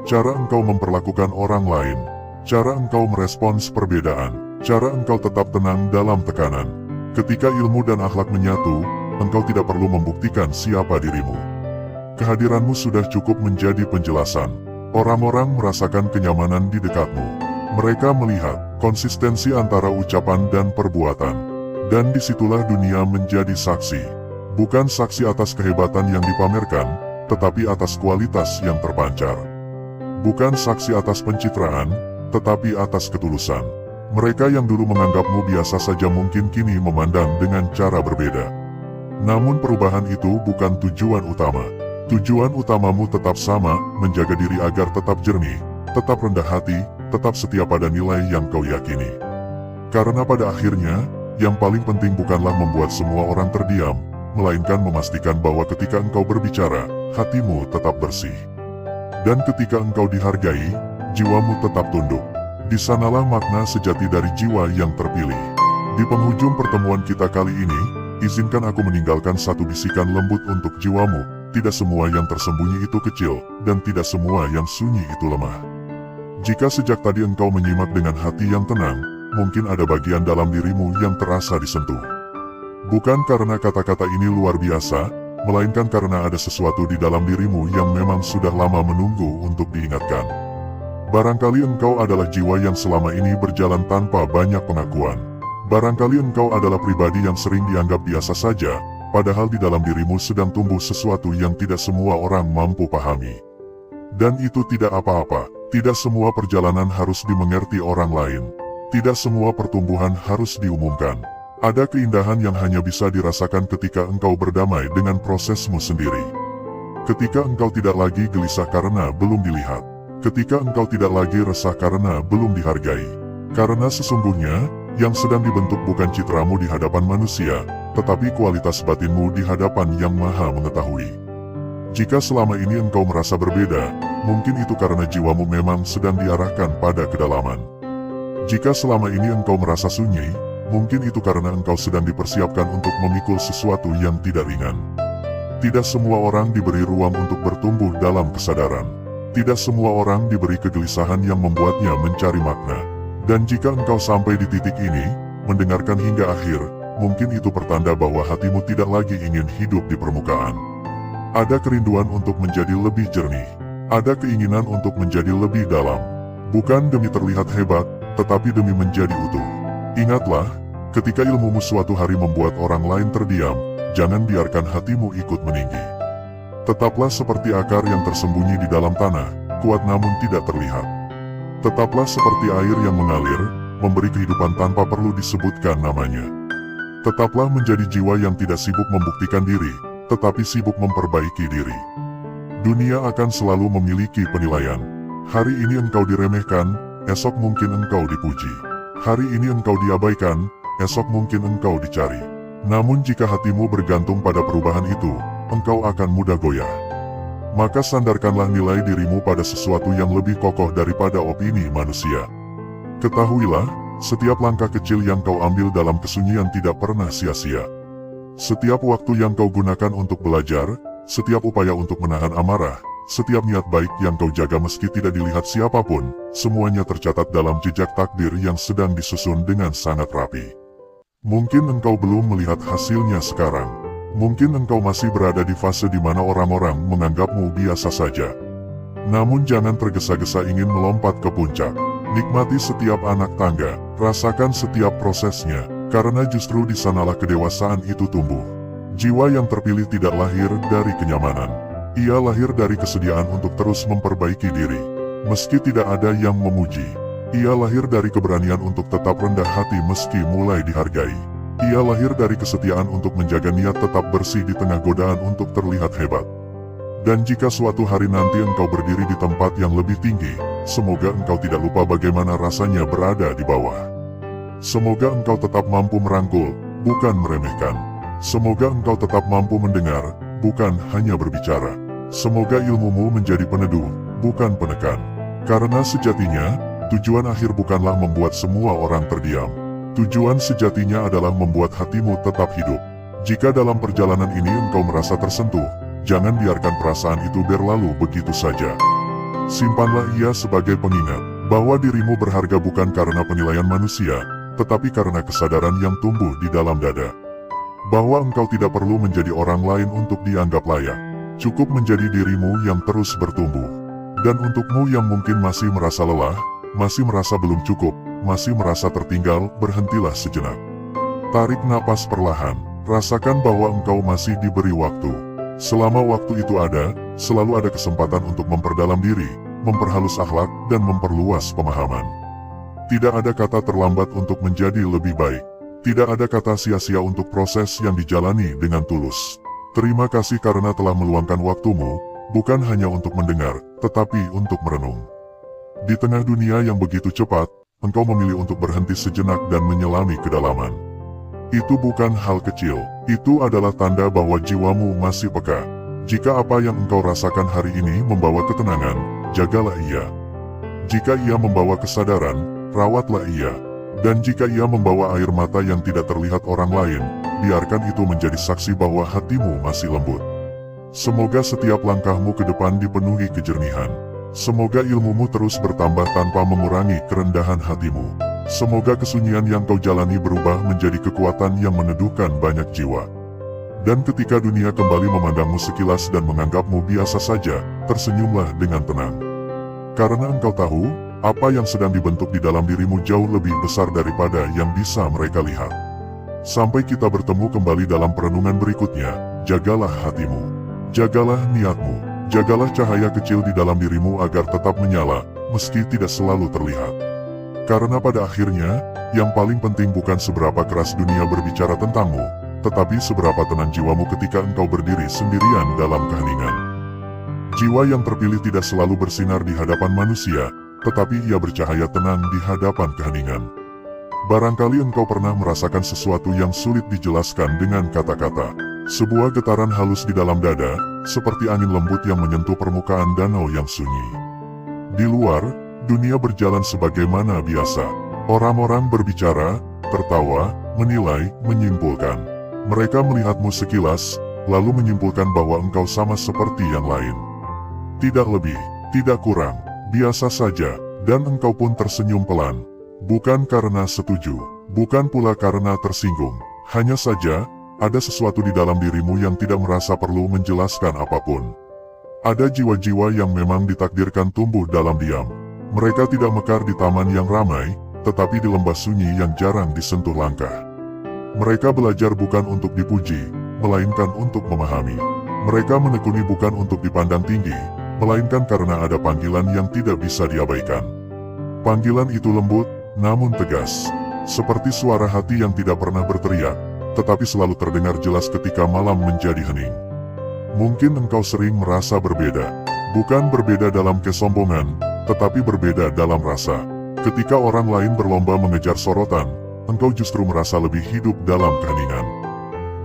Cara engkau memperlakukan orang lain, cara engkau merespons perbedaan, cara engkau tetap tenang dalam tekanan. Ketika ilmu dan akhlak menyatu, engkau tidak perlu membuktikan siapa dirimu. Kehadiranmu sudah cukup menjadi penjelasan. Orang-orang merasakan kenyamanan di dekatmu. Mereka melihat konsistensi antara ucapan dan perbuatan. Dan disitulah dunia menjadi saksi. Bukan saksi atas kehebatan yang dipamerkan, tetapi atas kualitas yang terpancar. Bukan saksi atas pencitraan, tetapi atas ketulusan. Mereka yang dulu menganggapmu biasa saja mungkin kini memandang dengan cara berbeda. Namun perubahan itu bukan tujuan utama. Tujuan utamamu tetap sama, menjaga diri agar tetap jernih, tetap rendah hati, tetap setia pada nilai yang kau yakini. Karena pada akhirnya, yang paling penting bukanlah membuat semua orang terdiam, melainkan memastikan bahwa ketika engkau berbicara, hatimu tetap bersih. Dan ketika engkau dihargai, jiwamu tetap tunduk. Di sanalah makna sejati dari jiwa yang terpilih. Di penghujung pertemuan kita kali ini, izinkan aku meninggalkan satu bisikan lembut untuk jiwamu. Tidak semua yang tersembunyi itu kecil, dan tidak semua yang sunyi itu lemah. Jika sejak tadi engkau menyimak dengan hati yang tenang, mungkin ada bagian dalam dirimu yang terasa disentuh. Bukan karena kata-kata ini luar biasa, melainkan karena ada sesuatu di dalam dirimu yang memang sudah lama menunggu untuk diingatkan. Barangkali engkau adalah jiwa yang selama ini berjalan tanpa banyak pengakuan. Barangkali engkau adalah pribadi yang sering dianggap biasa saja, padahal di dalam dirimu sedang tumbuh sesuatu yang tidak semua orang mampu pahami. Dan itu tidak apa-apa, tidak semua perjalanan harus dimengerti orang lain. Tidak semua pertumbuhan harus diumumkan. Ada keindahan yang hanya bisa dirasakan ketika engkau berdamai dengan prosesmu sendiri. Ketika engkau tidak lagi gelisah karena belum dilihat. Ketika engkau tidak lagi resah karena belum dihargai. Karena sesungguhnya, yang sedang dibentuk bukan citramu di hadapan manusia, tetapi kualitas batinmu di hadapan Yang Maha Mengetahui. Jika selama ini engkau merasa berbeda, mungkin itu karena jiwamu memang sedang diarahkan pada kedalaman. Jika selama ini engkau merasa sunyi, mungkin itu karena engkau sedang dipersiapkan untuk memikul sesuatu yang tidak ringan. Tidak semua orang diberi ruang untuk bertumbuh dalam kesadaran. Tidak semua orang diberi kegelisahan yang membuatnya mencari makna. Dan jika engkau sampai di titik ini, mendengarkan hingga akhir, mungkin itu pertanda bahwa hatimu tidak lagi ingin hidup di permukaan. Ada kerinduan untuk menjadi lebih jernih. Ada keinginan untuk menjadi lebih dalam. Bukan demi terlihat hebat, tetapi demi menjadi utuh. Ingatlah, ketika ilmumu suatu hari membuat orang lain terdiam, jangan biarkan hatimu ikut meninggi. Tetaplah seperti akar yang tersembunyi di dalam tanah, kuat namun tidak terlihat. Tetaplah seperti air yang mengalir, memberi kehidupan tanpa perlu disebutkan namanya. Tetaplah menjadi jiwa yang tidak sibuk membuktikan diri, tetapi sibuk memperbaiki diri. Dunia akan selalu memiliki penilaian. Hari ini engkau diremehkan, esok mungkin engkau dipuji. Hari ini engkau diabaikan, esok mungkin engkau dicari. Namun jika hatimu bergantung pada perubahan itu, engkau akan mudah goyah. Maka sandarkanlah nilai dirimu pada sesuatu yang lebih kokoh daripada opini manusia. Ketahuilah, setiap langkah kecil yang kau ambil dalam kesunyian tidak pernah sia-sia. Setiap waktu yang kau gunakan untuk belajar, setiap upaya untuk menahan amarah, setiap niat baik yang kau jaga meski tidak dilihat siapapun, semuanya tercatat dalam jejak takdir yang sedang disusun dengan sangat rapi. Mungkin engkau belum melihat hasilnya sekarang. Mungkin engkau masih berada di fase di mana orang-orang menganggapmu biasa saja. Namun jangan tergesa-gesa ingin melompat ke puncak. Nikmati setiap anak tangga, rasakan setiap prosesnya, karena justru di sanalah kedewasaan itu tumbuh. Jiwa yang terpilih tidak lahir dari kenyamanan. Ia lahir dari kesediaan untuk terus memperbaiki diri. Meski tidak ada yang memuji. Ia lahir dari keberanian untuk tetap rendah hati meski mulai dihargai. Ia lahir dari kesetiaan untuk menjaga niat tetap bersih di tengah godaan untuk terlihat hebat. Dan jika suatu hari nanti engkau berdiri di tempat yang lebih tinggi, semoga engkau tidak lupa bagaimana rasanya berada di bawah. Semoga engkau tetap mampu merangkul, bukan meremehkan. Semoga engkau tetap mampu mendengar, bukan hanya berbicara. Semoga ilmumu menjadi peneduh, bukan penekan. Karena sejatinya, tujuan akhir bukanlah membuat semua orang terdiam. Tujuan sejatinya adalah membuat hatimu tetap hidup. Jika dalam perjalanan ini engkau merasa tersentuh, jangan biarkan perasaan itu berlalu begitu saja. Simpanlah ia sebagai pengingat, bahwa dirimu berharga bukan karena penilaian manusia, tetapi karena kesadaran yang tumbuh di dalam dada. Bahwa engkau tidak perlu menjadi orang lain untuk dianggap layak. Cukup menjadi dirimu yang terus bertumbuh. Dan untukmu yang mungkin masih merasa lelah, masih merasa belum cukup, masih merasa tertinggal, berhentilah sejenak. Tarik napas perlahan, rasakan bahwa engkau masih diberi waktu. Selama waktu itu ada, selalu ada kesempatan untuk memperdalam diri, memperhalus akhlak, dan memperluas pemahaman. Tidak ada kata terlambat untuk menjadi lebih baik. Tidak ada kata sia-sia untuk proses yang dijalani dengan tulus. Terima kasih karena telah meluangkan waktumu, bukan hanya untuk mendengar, tetapi untuk merenung. Di tengah dunia yang begitu cepat, engkau memilih untuk berhenti sejenak dan menyelami kedalaman. Itu bukan hal kecil, itu adalah tanda bahwa jiwamu masih peka. Jika apa yang engkau rasakan hari ini membawa ketenangan, jagalah ia. Jika ia membawa kesadaran, rawatlah ia. Dan jika ia membawa air mata yang tidak terlihat orang lain, biarkan itu menjadi saksi bahwa hatimu masih lembut. Semoga setiap langkahmu ke depan dipenuhi kejernihan. Semoga ilmumu terus bertambah tanpa mengurangi kerendahan hatimu. Semoga kesunyian yang kau jalani berubah menjadi kekuatan yang meneduhkan banyak jiwa. Dan ketika dunia kembali memandangmu sekilas dan menganggapmu biasa saja, tersenyumlah dengan tenang. Karena engkau tahu, apa yang sedang dibentuk di dalam dirimu jauh lebih besar daripada yang bisa mereka lihat. Sampai kita bertemu kembali dalam perenungan berikutnya, jagalah hatimu. Jagalah niatmu. Jagalah cahaya kecil di dalam dirimu agar tetap menyala, meski tidak selalu terlihat. Karena pada akhirnya, yang paling penting bukan seberapa keras dunia berbicara tentangmu, tetapi seberapa tenang jiwamu ketika engkau berdiri sendirian dalam keheningan. Jiwa yang terpilih tidak selalu bersinar di hadapan manusia, tetapi ia bercahaya tenang di hadapan keheningan. Barangkali engkau pernah merasakan sesuatu yang sulit dijelaskan dengan kata-kata. Sebuah getaran halus di dalam dada, seperti angin lembut yang menyentuh permukaan danau yang sunyi. Di luar, dunia berjalan sebagaimana biasa. Orang-orang berbicara, tertawa, menilai, menyimpulkan. Mereka melihatmu sekilas, lalu menyimpulkan bahwa engkau sama seperti yang lain. Tidak lebih, tidak kurang, biasa saja, dan engkau pun tersenyum pelan. Bukan karena setuju, bukan pula karena tersinggung, Hanya saja, ada sesuatu di dalam dirimu yang tidak merasa perlu menjelaskan apapun. Ada jiwa-jiwa yang memang ditakdirkan tumbuh dalam diam. Mereka tidak mekar di taman yang ramai, tetapi di lembah sunyi yang jarang disentuh langkah. Mereka belajar bukan untuk dipuji, melainkan untuk memahami. Mereka menekuni bukan untuk dipandang tinggi, melainkan karena ada panggilan yang tidak bisa diabaikan. Panggilan itu lembut, namun tegas. Seperti suara hati yang tidak pernah berteriak, tetapi selalu terdengar jelas ketika malam menjadi hening. Mungkin engkau sering merasa berbeda. Bukan berbeda dalam kesombongan, tetapi berbeda dalam rasa. Ketika orang lain berlomba mengejar sorotan, engkau justru merasa lebih hidup dalam keheningan.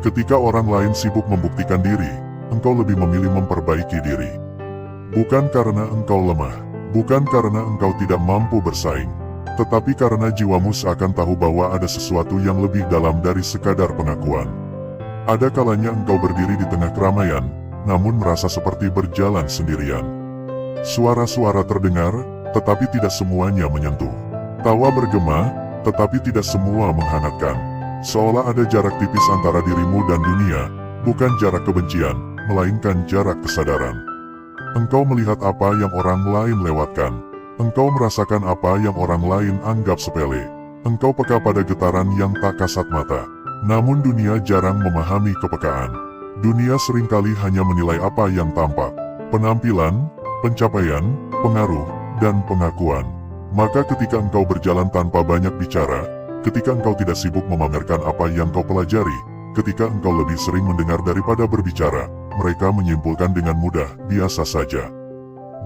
Ketika orang lain sibuk membuktikan diri, engkau lebih memilih memperbaiki diri. Bukan karena engkau lemah, bukan karena engkau tidak mampu bersaing, tetapi karena jiwamu seakan tahu bahwa ada sesuatu yang lebih dalam dari sekadar pengakuan. Ada kalanya engkau berdiri di tengah keramaian, namun merasa seperti berjalan sendirian. Suara-suara terdengar, tetapi tidak semuanya menyentuh. Tawa bergema, tetapi tidak semua menghangatkan. Seolah ada jarak tipis antara dirimu dan dunia, bukan jarak kebencian, melainkan jarak kesadaran. Engkau melihat apa yang orang lain lewatkan. Engkau merasakan apa yang orang lain anggap sepele. Engkau peka pada getaran yang tak kasat mata. Namun dunia jarang memahami kepekaan. Dunia seringkali hanya menilai apa yang tampak. Penampilan, pencapaian, pengaruh, dan pengakuan. Maka ketika engkau berjalan tanpa banyak bicara, ketika engkau tidak sibuk memamerkan apa yang kau pelajari, ketika engkau lebih sering mendengar daripada berbicara, mereka menyimpulkan dengan mudah, biasa saja.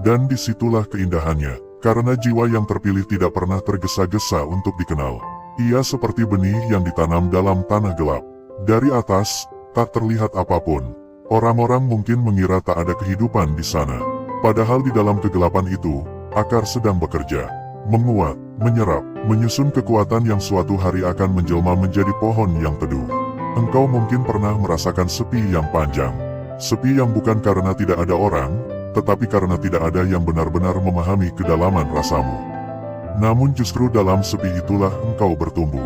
Dan disitulah keindahannya. Karena jiwa yang terpilih tidak pernah tergesa-gesa untuk dikenal. Ia seperti benih yang ditanam dalam tanah gelap. Dari atas, tak terlihat apapun. Orang-orang mungkin mengira tak ada kehidupan di sana. Padahal di dalam kegelapan itu, akar sedang bekerja. Menguat, menyerap, menyusun kekuatan yang suatu hari akan menjelma menjadi pohon yang teduh. Engkau mungkin pernah merasakan sepi yang panjang. Sepi yang bukan karena tidak ada orang, tetapi karena tidak ada yang benar-benar memahami kedalaman rasamu. Namun justru dalam sepi itulah engkau bertumbuh.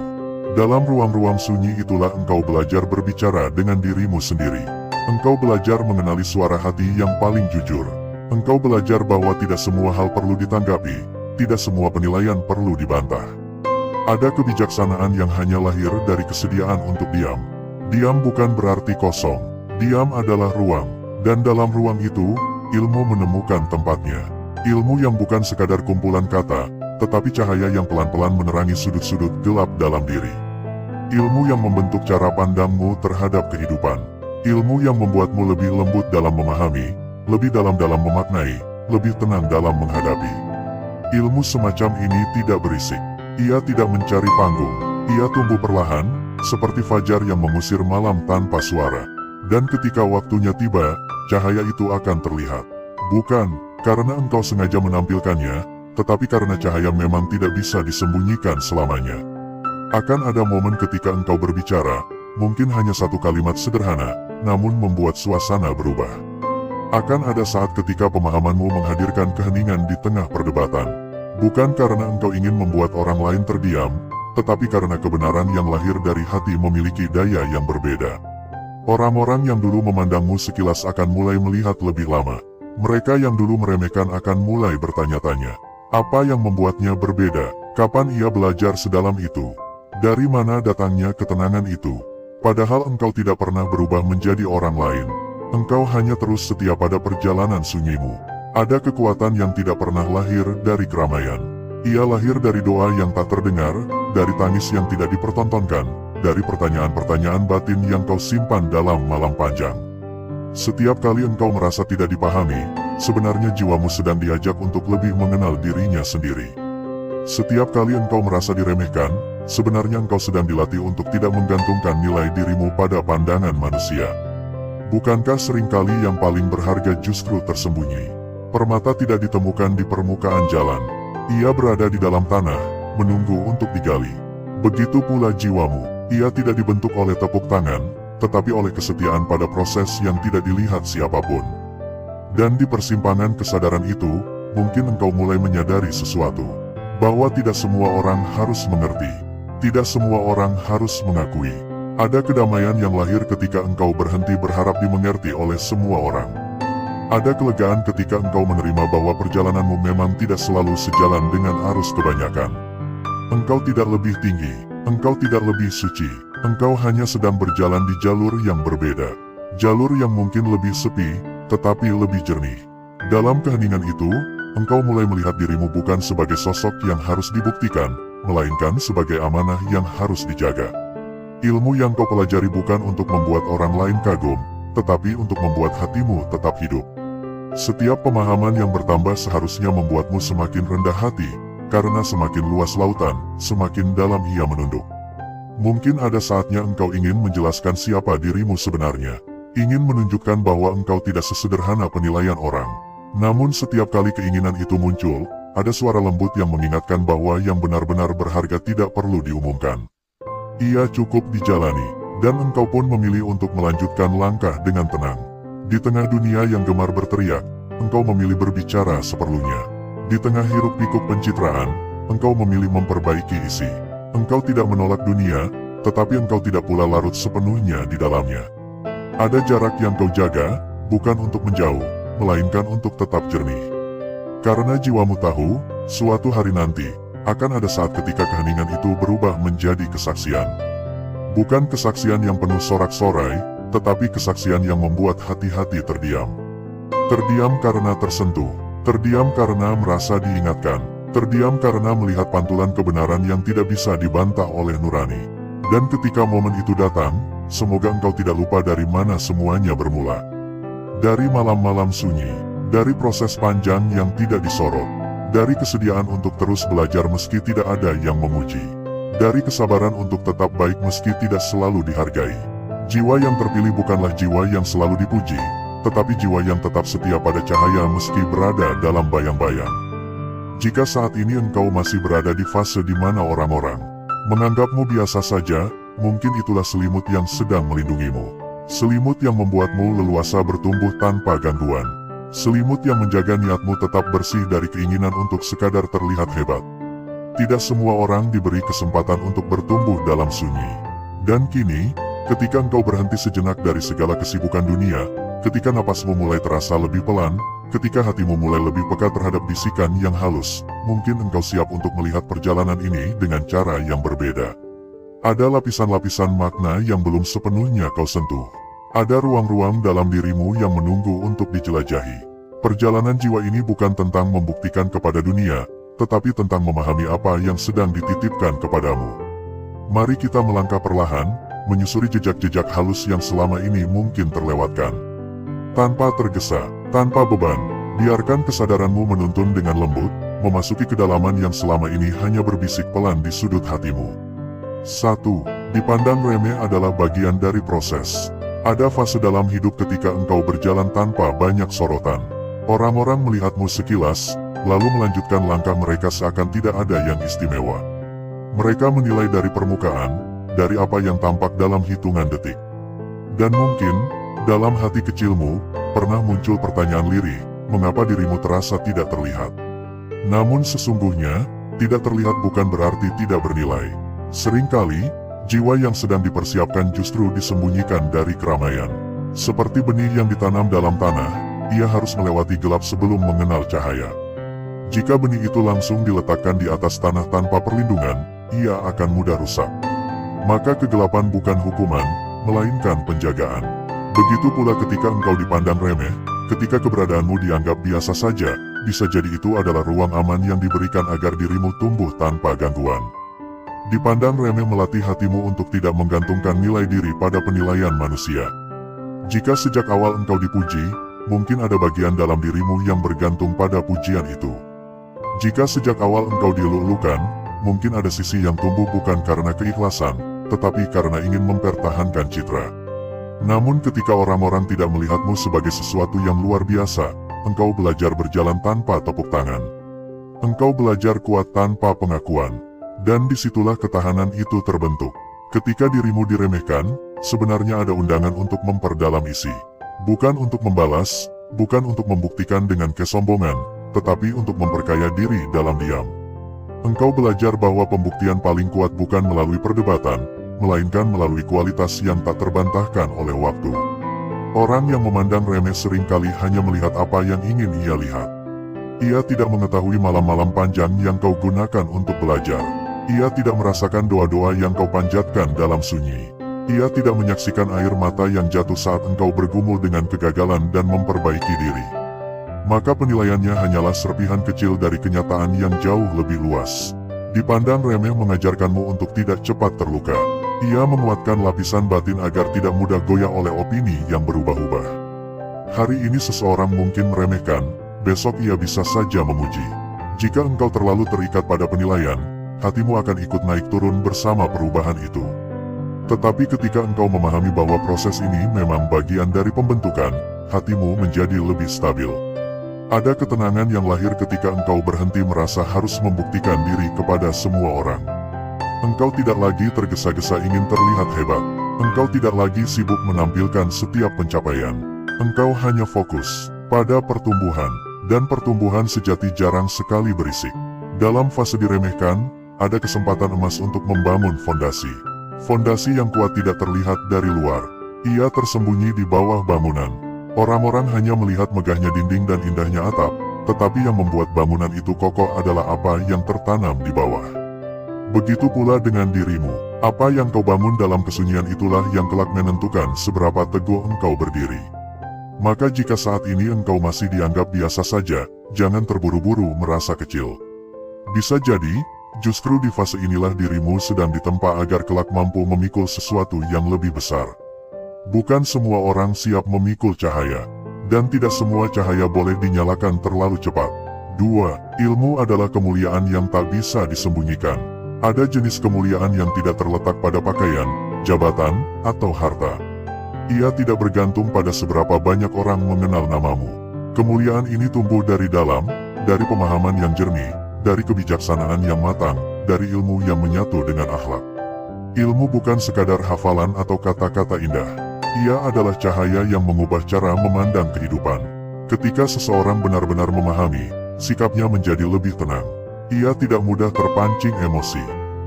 Dalam ruang-ruang sunyi itulah engkau belajar berbicara dengan dirimu sendiri. Engkau belajar mengenali suara hati yang paling jujur. Engkau belajar bahwa tidak semua hal perlu ditanggapi, tidak semua penilaian perlu dibantah. Ada kebijaksanaan yang hanya lahir dari kesediaan untuk diam. Diam bukan berarti kosong. Diam adalah ruang, dan dalam ruang itu, ilmu menemukan tempatnya. Ilmu yang bukan sekadar kumpulan kata, tetapi cahaya yang pelan-pelan menerangi sudut-sudut gelap dalam diri. Ilmu yang membentuk cara pandangmu terhadap kehidupan. Ilmu yang membuatmu lebih lembut dalam memahami, lebih dalam memaknai, lebih tenang dalam menghadapi. Ilmu semacam ini tidak berisik. Ia tidak mencari panggung. Ia tumbuh perlahan, seperti fajar yang mengusir malam tanpa suara. Dan ketika waktunya tiba, cahaya itu akan terlihat. Bukan karena engkau sengaja menampilkannya, tetapi karena cahaya memang tidak bisa disembunyikan selamanya. Akan ada momen ketika engkau berbicara, mungkin hanya satu kalimat sederhana, namun membuat suasana berubah. Akan ada saat ketika pemahamanmu menghadirkan keheningan di tengah perdebatan. Bukan karena engkau ingin membuat orang lain terdiam, tetapi karena kebenaran yang lahir dari hati memiliki daya yang berbeda. Orang-orang yang dulu memandangmu sekilas akan mulai melihat lebih lama. Mereka yang dulu meremehkan akan mulai bertanya-tanya. Apa yang membuatnya berbeda? Kapan ia belajar sedalam itu? Dari mana datangnya ketenangan itu? Padahal engkau tidak pernah berubah menjadi orang lain. Engkau hanya terus setia pada perjalanan sunyimu. Ada kekuatan yang tidak pernah lahir dari keramaian. Ia lahir dari doa yang tak terdengar, dari tangis yang tidak dipertontonkan, dari pertanyaan-pertanyaan batin yang kau simpan dalam malam panjang. Setiap kali engkau merasa tidak dipahami, sebenarnya jiwamu sedang diajak untuk lebih mengenal dirinya sendiri. Setiap kali engkau merasa diremehkan, sebenarnya engkau sedang dilatih untuk tidak menggantungkan nilai dirimu pada pandangan manusia. Bukankah seringkali yang paling berharga justru tersembunyi? Permata tidak ditemukan di permukaan jalan. Ia berada di dalam tanah, menunggu untuk digali. Begitu pula jiwamu. Ia tidak dibentuk oleh tepuk tangan, tetapi oleh kesetiaan pada proses yang tidak dilihat siapapun. Dan di persimpangan kesadaran itu, mungkin engkau mulai menyadari sesuatu. Bahwa tidak semua orang harus mengerti. Tidak semua orang harus mengakui. Ada kedamaian yang lahir ketika engkau berhenti berharap dimengerti oleh semua orang. Ada kelegaan ketika engkau menerima bahwa perjalananmu memang tidak selalu sejalan dengan arus kebanyakan. Engkau tidak lebih tinggi, engkau tidak lebih suci, engkau hanya sedang berjalan di jalur yang berbeda. Jalur yang mungkin lebih sepi, tetapi lebih jernih. Dalam keheningan itu, engkau mulai melihat dirimu bukan sebagai sosok yang harus dibuktikan, melainkan sebagai amanah yang harus dijaga. Ilmu yang kau pelajari bukan untuk membuat orang lain kagum, tetapi untuk membuat hatimu tetap hidup. Setiap pemahaman yang bertambah seharusnya membuatmu semakin rendah hati, karena semakin luas lautan, semakin dalam ia menunduk. Mungkin ada saatnya engkau ingin menjelaskan siapa dirimu sebenarnya, ingin menunjukkan bahwa engkau tidak sesederhana penilaian orang. Namun setiap kali keinginan itu muncul, ada suara lembut yang mengingatkan bahwa yang benar-benar berharga tidak perlu diumumkan. Ia cukup dijalani, dan engkau pun memilih untuk melanjutkan langkah dengan tenang. Di tengah dunia yang gemar berteriak, engkau memilih berbicara seperlunya. Di tengah hiruk-pikuk pencitraan, engkau memilih memperbaiki isi. Engkau tidak menolak dunia, tetapi engkau tidak pula larut sepenuhnya di dalamnya. Ada jarak yang kau jaga, bukan untuk menjauh, melainkan untuk tetap jernih. Karena jiwamu tahu, suatu hari nanti, akan ada saat ketika keheningan itu berubah menjadi kesaksian. Bukan kesaksian yang penuh sorak-sorai, tetapi kesaksian yang membuat hati-hati terdiam. Terdiam karena tersentuh, terdiam karena merasa diingatkan, terdiam karena melihat pantulan kebenaran yang tidak bisa dibantah oleh nurani. Dan ketika momen itu datang, semoga engkau tidak lupa dari mana semuanya bermula. Dari malam-malam sunyi, dari proses panjang yang tidak disorot, dari kesediaan untuk terus belajar meski tidak ada yang memuji, dari kesabaran untuk tetap baik meski tidak selalu dihargai. Jiwa yang terpilih bukanlah jiwa yang selalu dipuji, tetapi jiwa yang tetap setia pada cahaya meski berada dalam bayang-bayang. Jika saat ini engkau masih berada di fase di mana orang-orang menganggapmu biasa saja, mungkin itulah selimut yang sedang melindungimu. Selimut yang membuatmu leluasa bertumbuh tanpa gangguan. Selimut yang menjaga niatmu tetap bersih dari keinginan untuk sekadar terlihat hebat. Tidak semua orang diberi kesempatan untuk bertumbuh dalam sunyi. Dan kini, ketika engkau berhenti sejenak dari segala kesibukan dunia, ketika napasmu mulai terasa lebih pelan, ketika hatimu mulai lebih peka terhadap bisikan yang halus, mungkin engkau siap untuk melihat perjalanan ini dengan cara yang berbeda. Ada lapisan-lapisan makna yang belum sepenuhnya kau sentuh. Ada ruang-ruang dalam dirimu yang menunggu untuk dijelajahi. Perjalanan jiwa ini bukan tentang membuktikan kepada dunia, tetapi tentang memahami apa yang sedang dititipkan kepadamu. Mari kita melangkah perlahan, menyusuri jejak-jejak halus yang selama ini mungkin terlewatkan. Tanpa tergesa, tanpa beban, biarkan kesadaranmu menuntun dengan lembut, memasuki kedalaman yang selama ini hanya berbisik pelan di sudut hatimu. 1. Dipandang remeh adalah bagian dari proses. Ada fase dalam hidup ketika engkau berjalan tanpa banyak sorotan. Orang-orang melihatmu sekilas, lalu melanjutkan langkah mereka seakan tidak ada yang istimewa. Mereka menilai dari permukaan, dari apa yang tampak dalam hitungan detik. Dan mungkin, dalam hati kecilmu, pernah muncul pertanyaan lirih, mengapa dirimu terasa tidak terlihat? Namun sesungguhnya, tidak terlihat bukan berarti tidak bernilai. Seringkali, jiwa yang sedang dipersiapkan justru disembunyikan dari keramaian. Seperti benih yang ditanam dalam tanah, ia harus melewati gelap sebelum mengenal cahaya. Jika benih itu langsung diletakkan di atas tanah tanpa perlindungan, ia akan mudah rusak. Maka kegelapan bukan hukuman, melainkan penjagaan. Begitu pula ketika engkau dipandang remeh, ketika keberadaanmu dianggap biasa saja, bisa jadi itu adalah ruang aman yang diberikan agar dirimu tumbuh tanpa gangguan. Dipandang remeh melatih hatimu untuk tidak menggantungkan nilai diri pada penilaian manusia. Jika sejak awal engkau dipuji, mungkin ada bagian dalam dirimu yang bergantung pada pujian itu. Jika sejak awal engkau diluluhkan, mungkin ada sisi yang tumbuh bukan karena keikhlasan, tetapi karena ingin mempertahankan citra. Namun ketika orang-orang tidak melihatmu sebagai sesuatu yang luar biasa, engkau belajar berjalan tanpa tepuk tangan. Engkau belajar kuat tanpa pengakuan. Dan disitulah ketahanan itu terbentuk. Ketika dirimu diremehkan, sebenarnya ada undangan untuk memperdalam isi. Bukan untuk membalas, bukan untuk membuktikan dengan kesombongan, tetapi untuk memperkaya diri dalam diam. Engkau belajar bahwa pembuktian paling kuat bukan melalui perdebatan, melainkan melalui kualitas yang tak terbantahkan oleh waktu. Orang yang memandang remeh seringkali hanya melihat apa yang ingin ia lihat. Ia tidak mengetahui malam-malam panjang yang kau gunakan untuk belajar. Ia tidak merasakan doa-doa yang kau panjatkan dalam sunyi. Ia tidak menyaksikan air mata yang jatuh saat engkau bergumul dengan kegagalan dan memperbaiki diri. Maka penilaiannya hanyalah serpihan kecil dari kenyataan yang jauh lebih luas. Dipandang remeh mengajarkanmu untuk tidak cepat terluka. Ia menguatkan lapisan batin agar tidak mudah goyah oleh opini yang berubah-ubah. Hari ini seseorang mungkin meremehkan, besok ia bisa saja memuji. Jika engkau terlalu terikat pada penilaian, hatimu akan ikut naik turun bersama perubahan itu. Tetapi ketika engkau memahami bahwa proses ini memang bagian dari pembentukan, hatimu menjadi lebih stabil. Ada ketenangan yang lahir ketika engkau berhenti merasa harus membuktikan diri kepada semua orang. Engkau tidak lagi tergesa-gesa ingin terlihat hebat. Engkau tidak lagi sibuk menampilkan setiap pencapaian. Engkau hanya fokus pada pertumbuhan, dan pertumbuhan sejati jarang sekali berisik. Dalam fase diremehkan, ada kesempatan emas untuk membangun fondasi. Fondasi yang kuat tidak terlihat dari luar. Ia tersembunyi di bawah bangunan. Orang-orang hanya melihat megahnya dinding dan indahnya atap, tetapi yang membuat bangunan itu kokoh adalah apa yang tertanam di bawah. Begitu pula dengan dirimu. Apa yang kau bangun dalam kesunyian itulah yang kelak menentukan seberapa teguh engkau berdiri. Maka jika saat ini engkau masih dianggap biasa saja, jangan terburu-buru merasa kecil. Bisa jadi, justru di fase inilah dirimu sedang ditempa agar kelak mampu memikul sesuatu yang lebih besar. Bukan semua orang siap memikul cahaya, dan tidak semua cahaya boleh dinyalakan terlalu cepat. 2. Ilmu adalah kemuliaan yang tak bisa disembunyikan. Ada jenis kemuliaan yang tidak terletak pada pakaian, jabatan, atau harta. Ia tidak bergantung pada seberapa banyak orang mengenal namamu. Kemuliaan ini tumbuh dari dalam, dari pemahaman yang jernih, dari kebijaksanaan yang matang, dari ilmu yang menyatu dengan akhlak. Ilmu bukan sekadar hafalan atau kata-kata indah. Ia adalah cahaya yang mengubah cara memandang kehidupan. Ketika seseorang benar-benar memahami, sikapnya menjadi lebih tenang. Ia tidak mudah terpancing emosi.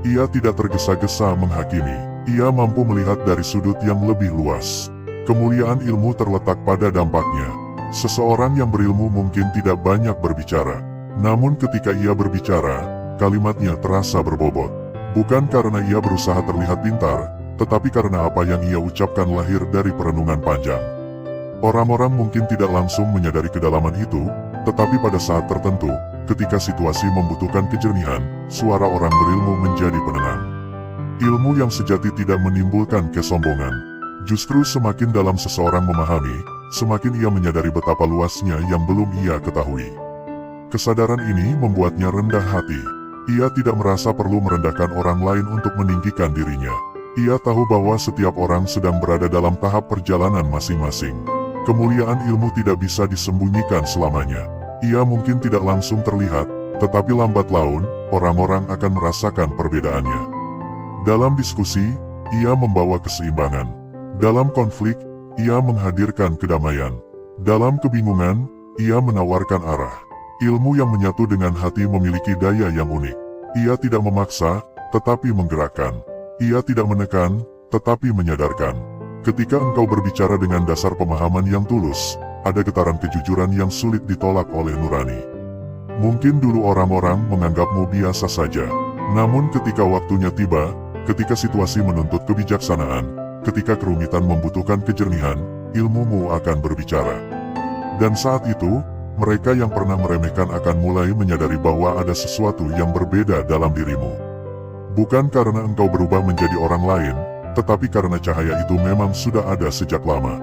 Ia tidak tergesa-gesa menghakimi. Ia mampu melihat dari sudut yang lebih luas. Kemuliaan ilmu terletak pada dampaknya. Seseorang yang berilmu mungkin tidak banyak berbicara. Namun ketika ia berbicara, kalimatnya terasa berbobot. Bukan karena ia berusaha terlihat pintar, tetapi karena apa yang ia ucapkan lahir dari perenungan panjang. Orang-orang mungkin tidak langsung menyadari kedalaman itu, tetapi pada saat tertentu, ketika situasi membutuhkan kejernihan, suara orang berilmu menjadi penenang. Ilmu yang sejati tidak menimbulkan kesombongan. Justru semakin dalam seseorang memahami, semakin ia menyadari betapa luasnya yang belum ia ketahui. Kesadaran ini membuatnya rendah hati. Ia tidak merasa perlu merendahkan orang lain untuk meninggikan dirinya. Ia tahu bahwa setiap orang sedang berada dalam tahap perjalanan masing-masing. Kemuliaan ilmu tidak bisa disembunyikan selamanya. Ia mungkin tidak langsung terlihat, tetapi lambat laun, orang-orang akan merasakan perbedaannya. Dalam diskusi, ia membawa keseimbangan. Dalam konflik, ia menghadirkan kedamaian. Dalam kebingungan, ia menawarkan arah. Ilmu yang menyatu dengan hati memiliki daya yang unik. Ia tidak memaksa, tetapi menggerakkan. Ia tidak menekan, tetapi menyadarkan. Ketika engkau berbicara dengan dasar pemahaman yang tulus, ada getaran kejujuran yang sulit ditolak oleh nurani. Mungkin dulu orang-orang menganggapmu biasa saja. Namun ketika waktunya tiba, ketika situasi menuntut kebijaksanaan, ketika kerumitan membutuhkan kejernihan, ilmumu akan berbicara. Dan saat itu, mereka yang pernah meremehkan akan mulai menyadari bahwa ada sesuatu yang berbeda dalam dirimu. Bukan karena engkau berubah menjadi orang lain, tetapi karena cahaya itu memang sudah ada sejak lama.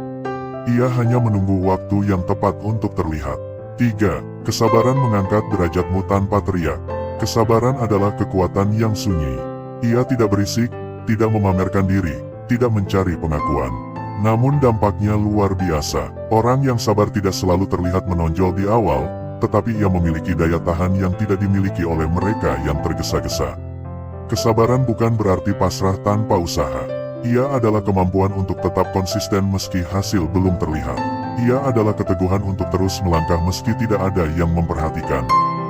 Ia hanya menunggu waktu yang tepat untuk terlihat. 3. Kesabaran mengangkat derajatmu tanpa teriak. Kesabaran adalah kekuatan yang sunyi. Ia tidak berisik, tidak memamerkan diri, tidak mencari pengakuan. Namun dampaknya luar biasa. Orang yang sabar tidak selalu terlihat menonjol di awal, tetapi ia memiliki daya tahan yang tidak dimiliki oleh mereka yang tergesa-gesa. Kesabaran bukan berarti pasrah tanpa usaha. Ia adalah kemampuan untuk tetap konsisten meski hasil belum terlihat. Ia adalah keteguhan untuk terus melangkah meski tidak ada yang memperhatikan.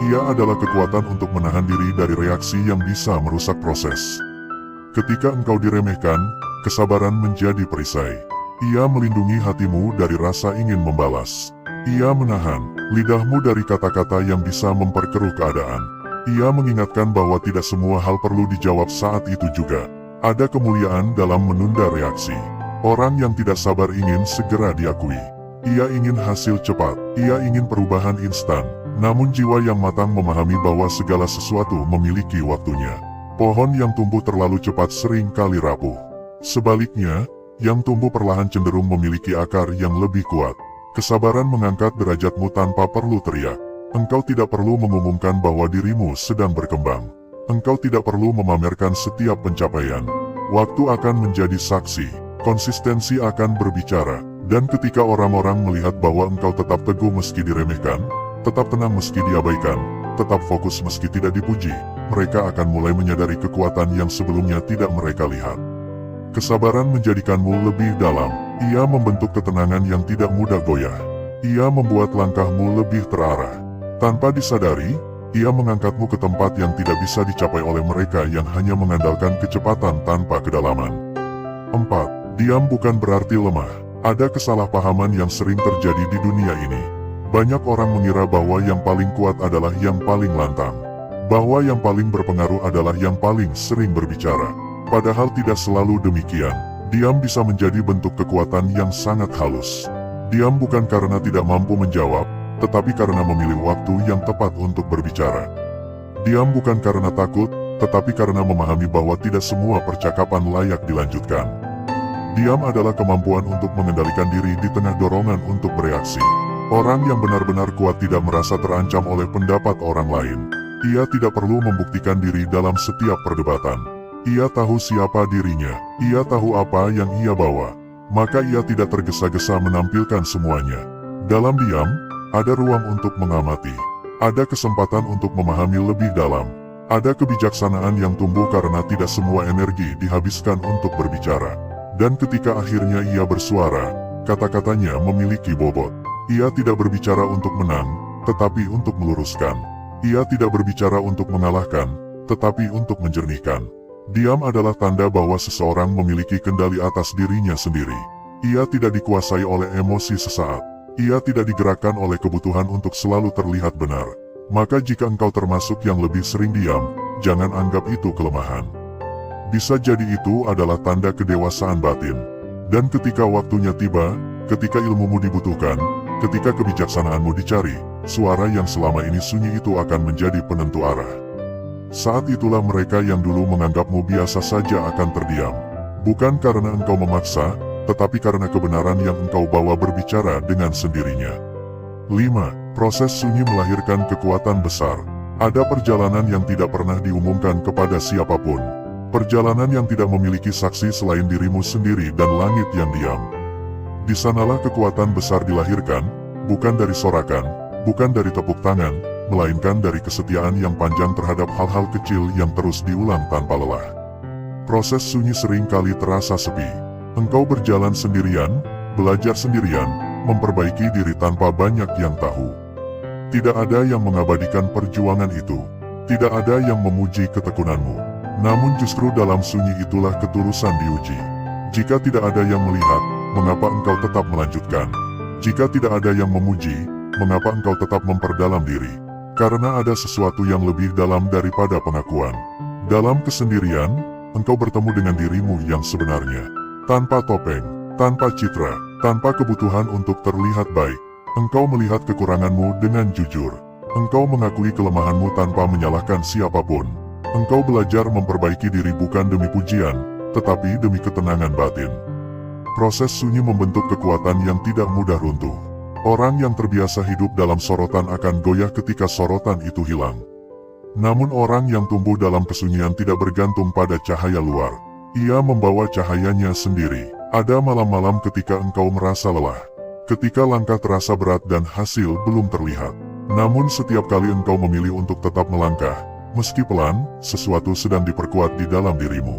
Ia adalah kekuatan untuk menahan diri dari reaksi yang bisa merusak proses. Ketika engkau diremehkan, kesabaran menjadi perisai. Ia melindungi hatimu dari rasa ingin membalas. Ia menahan lidahmu dari kata-kata yang bisa memperkeruh keadaan. Ia mengingatkan bahwa tidak semua hal perlu dijawab saat itu juga. Ada kemuliaan dalam menunda reaksi. Orang yang tidak sabar ingin segera diakui. Ia ingin hasil cepat, ia ingin perubahan instan. Namun jiwa yang matang memahami bahwa segala sesuatu memiliki waktunya. Pohon yang tumbuh terlalu cepat sering kali rapuh. Sebaliknya, yang tumbuh perlahan cenderung memiliki akar yang lebih kuat. Kesabaran mengangkat derajatmu tanpa perlu teriak. Engkau tidak perlu mengumumkan bahwa dirimu sedang berkembang. Engkau tidak perlu memamerkan setiap pencapaian. Waktu akan menjadi saksi, konsistensi akan berbicara, dan ketika orang-orang melihat bahwa engkau tetap teguh meski diremehkan, tetap tenang meski diabaikan, tetap fokus meski tidak dipuji, mereka akan mulai menyadari kekuatan yang sebelumnya tidak mereka lihat. Kesabaran menjadikanmu lebih dalam. Ia membentuk ketenangan yang tidak mudah goyah. Ia membuat langkahmu lebih terarah. Tanpa disadari, ia mengangkatmu ke tempat yang tidak bisa dicapai oleh mereka yang hanya mengandalkan kecepatan tanpa kedalaman. 4. Diam bukan berarti lemah. Ada kesalahpahaman yang sering terjadi di dunia ini. Banyak orang mengira bahwa yang paling kuat adalah yang paling lantang. Bahwa yang paling berpengaruh adalah yang paling sering berbicara. Padahal tidak selalu demikian. Diam bisa menjadi bentuk kekuatan yang sangat halus. Diam bukan karena tidak mampu menjawab, tetapi karena memilih waktu yang tepat untuk berbicara. Diam bukan karena takut, tetapi karena memahami bahwa tidak semua percakapan layak dilanjutkan. Diam adalah kemampuan untuk mengendalikan diri di tengah dorongan untuk bereaksi. Orang yang benar-benar kuat tidak merasa terancam oleh pendapat orang lain. Ia tidak perlu membuktikan diri dalam setiap perdebatan. Ia tahu siapa dirinya, ia tahu apa yang ia bawa, maka ia tidak tergesa-gesa menampilkan semuanya. Dalam diam, ada ruang untuk mengamati, ada kesempatan untuk memahami lebih dalam, ada kebijaksanaan yang tumbuh karena tidak semua energi dihabiskan untuk berbicara. Dan ketika akhirnya ia bersuara, kata-katanya memiliki bobot. Ia tidak berbicara untuk menang, tetapi untuk meluruskan. Ia tidak berbicara untuk mengalahkan, tetapi untuk menjernihkan. Diam adalah tanda bahwa seseorang memiliki kendali atas dirinya sendiri. Ia tidak dikuasai oleh emosi sesaat. Ia tidak digerakkan oleh kebutuhan untuk selalu terlihat benar. Maka jika engkau termasuk yang lebih sering diam, jangan anggap itu kelemahan. Bisa jadi itu adalah tanda kedewasaan batin. Dan ketika waktunya tiba, ketika ilmumu dibutuhkan, ketika kebijaksanaanmu dicari, suara yang selama ini sunyi itu akan menjadi penentu arah. Saat itulah mereka yang dulu menganggapmu biasa saja akan terdiam. Bukan karena engkau memaksa, tetapi karena kebenaran yang engkau bawa berbicara dengan sendirinya. 5. Proses sunyi melahirkan kekuatan besar. Ada perjalanan yang tidak pernah diumumkan kepada siapapun. Perjalanan yang tidak memiliki saksi selain dirimu sendiri dan langit yang diam. Di sanalah kekuatan besar dilahirkan, bukan dari sorakan, bukan dari tepuk tangan, melainkan dari kesetiaan yang panjang terhadap hal-hal kecil yang terus diulang tanpa lelah. Proses sunyi sering kali terasa sepi. Engkau berjalan sendirian, belajar sendirian, memperbaiki diri tanpa banyak yang tahu. Tidak ada yang mengabadikan perjuangan itu. Tidak ada yang memuji ketekunanmu. Namun justru dalam sunyi itulah ketulusan diuji. Jika tidak ada yang melihat, mengapa engkau tetap melanjutkan? Jika tidak ada yang memuji, mengapa engkau tetap memperdalam diri? Karena ada sesuatu yang lebih dalam daripada pengakuan. Dalam kesendirian, engkau bertemu dengan dirimu yang sebenarnya. Tanpa topeng, tanpa citra, tanpa kebutuhan untuk terlihat baik. Engkau melihat kekuranganmu dengan jujur. Engkau mengakui kelemahanmu tanpa menyalahkan siapapun. Engkau belajar memperbaiki diri bukan demi pujian, tetapi demi ketenangan batin. Proses sunyi membentuk kekuatan yang tidak mudah runtuh. Orang yang terbiasa hidup dalam sorotan akan goyah ketika sorotan itu hilang. Namun orang yang tumbuh dalam kesunyian tidak bergantung pada cahaya luar. Ia membawa cahayanya sendiri. Ada malam-malam ketika engkau merasa lelah. Ketika langkah terasa berat dan hasil belum terlihat. Namun setiap kali engkau memilih untuk tetap melangkah, meski pelan, sesuatu sedang diperkuat di dalam dirimu.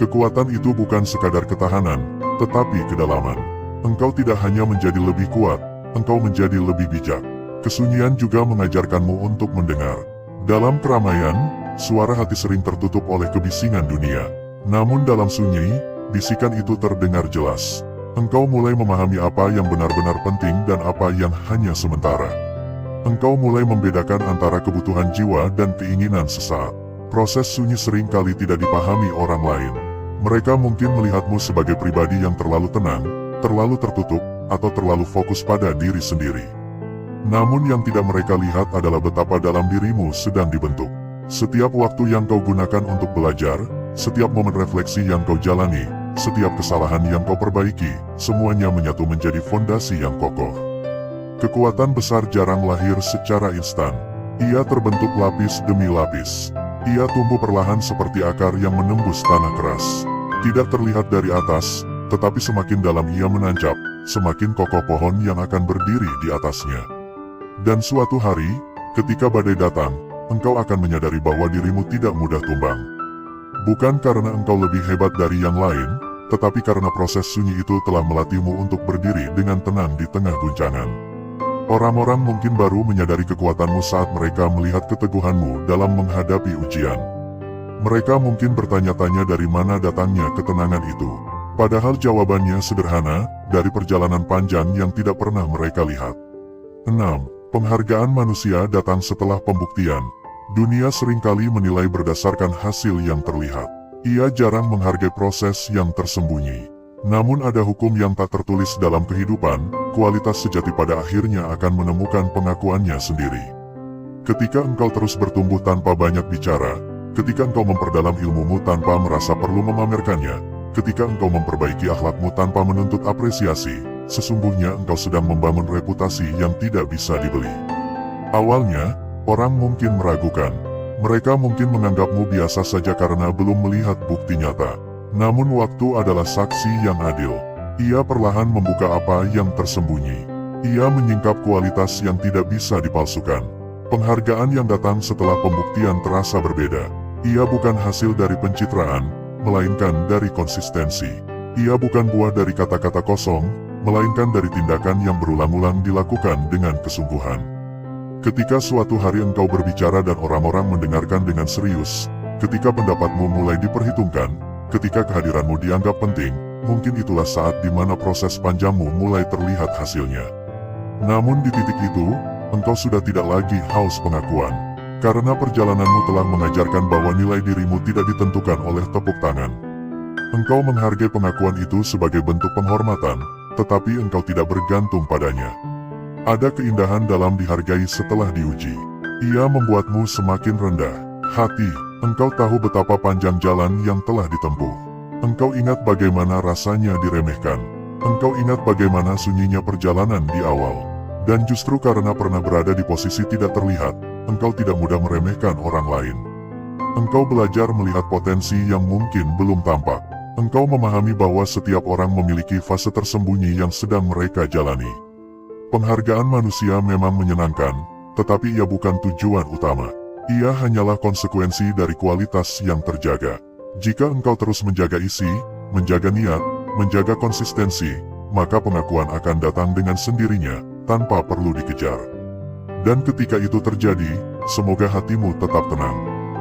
Kekuatan itu bukan sekadar ketahanan, tetapi kedalaman. Engkau tidak hanya menjadi lebih kuat, engkau menjadi lebih bijak. Kesunyian juga mengajarkanmu untuk mendengar. Dalam keramaian, suara hati sering tertutup oleh kebisingan dunia. Namun dalam sunyi, bisikan itu terdengar jelas. Engkau mulai memahami apa yang benar-benar penting dan apa yang hanya sementara. Engkau mulai membedakan antara kebutuhan jiwa dan keinginan sesaat. Proses sunyi sering kali tidak dipahami orang lain. Mereka mungkin melihatmu sebagai pribadi yang terlalu tenang, terlalu tertutup, atau terlalu fokus pada diri sendiri. Namun yang tidak mereka lihat adalah betapa dalam dirimu sedang dibentuk. Setiap waktu yang kau gunakan untuk belajar, setiap momen refleksi yang kau jalani, setiap kesalahan yang kau perbaiki, semuanya menyatu menjadi fondasi yang kokoh. Kekuatan besar jarang lahir secara instan. Ia terbentuk lapis demi lapis. Ia tumbuh perlahan seperti akar yang menembus tanah keras. Tidak terlihat dari atas, tetapi semakin dalam ia menancap, semakin kokoh pohon yang akan berdiri di atasnya. Dan suatu hari, ketika badai datang, engkau akan menyadari bahwa dirimu tidak mudah tumbang. Bukan karena engkau lebih hebat dari yang lain, tetapi karena proses sunyi itu telah melatihmu untuk berdiri dengan tenang di tengah guncangan. Orang-orang mungkin baru menyadari kekuatanmu saat mereka melihat keteguhanmu dalam menghadapi ujian. Mereka mungkin bertanya-tanya dari mana datangnya ketenangan itu. Padahal jawabannya sederhana, dari perjalanan panjang yang tidak pernah mereka lihat. 6. Penghargaan manusia datang setelah pembuktian. Dunia seringkali menilai berdasarkan hasil yang terlihat. Ia jarang menghargai proses yang tersembunyi. Namun ada hukum yang tak tertulis dalam kehidupan, kualitas sejati pada akhirnya akan menemukan pengakuannya sendiri. Ketika engkau terus bertumbuh tanpa banyak bicara, ketika engkau memperdalam ilmumu tanpa merasa perlu memamerkannya, ketika engkau memperbaiki akhlakmu tanpa menuntut apresiasi, sesungguhnya engkau sedang membangun reputasi yang tidak bisa dibeli. Awalnya, orang mungkin meragukan. Mereka mungkin menganggapmu biasa saja karena belum melihat bukti nyata. Namun waktu adalah saksi yang adil. Ia perlahan membuka apa yang tersembunyi. Ia menyingkap kualitas yang tidak bisa dipalsukan. Penghargaan yang datang setelah pembuktian terasa berbeda. Ia bukan hasil dari pencitraan, melainkan dari konsistensi. Ia bukan buah dari kata-kata kosong, melainkan dari tindakan yang berulang-ulang dilakukan dengan kesungguhan. Ketika suatu hari engkau berbicara dan orang-orang mendengarkan dengan serius, ketika pendapatmu mulai diperhitungkan, ketika kehadiranmu dianggap penting, mungkin itulah saat di mana proses panjangmu mulai terlihat hasilnya. Namun di titik itu, engkau sudah tidak lagi haus pengakuan. Karena perjalananmu telah mengajarkan bahwa nilai dirimu tidak ditentukan oleh tepuk tangan. Engkau menghargai pengakuan itu sebagai bentuk penghormatan, tetapi engkau tidak bergantung padanya. Ada keindahan dalam dihargai setelah diuji. Ia membuatmu semakin rendah hati. Engkau tahu betapa panjang jalan yang telah ditempuh. Engkau ingat bagaimana rasanya diremehkan. Engkau ingat bagaimana sunyinya perjalanan di awal. Dan justru karena pernah berada di posisi tidak terlihat, engkau tidak mudah meremehkan orang lain. Engkau belajar melihat potensi yang mungkin belum tampak. Engkau memahami bahwa setiap orang memiliki fase tersembunyi yang sedang mereka jalani. Penghargaan manusia memang menyenangkan, tetapi ia bukan tujuan utama. Ia hanyalah konsekuensi dari kualitas yang terjaga. Jika engkau terus menjaga isi, menjaga niat, menjaga konsistensi, maka pengakuan akan datang dengan sendirinya, tanpa perlu dikejar. Dan ketika itu terjadi, semoga hatimu tetap tenang.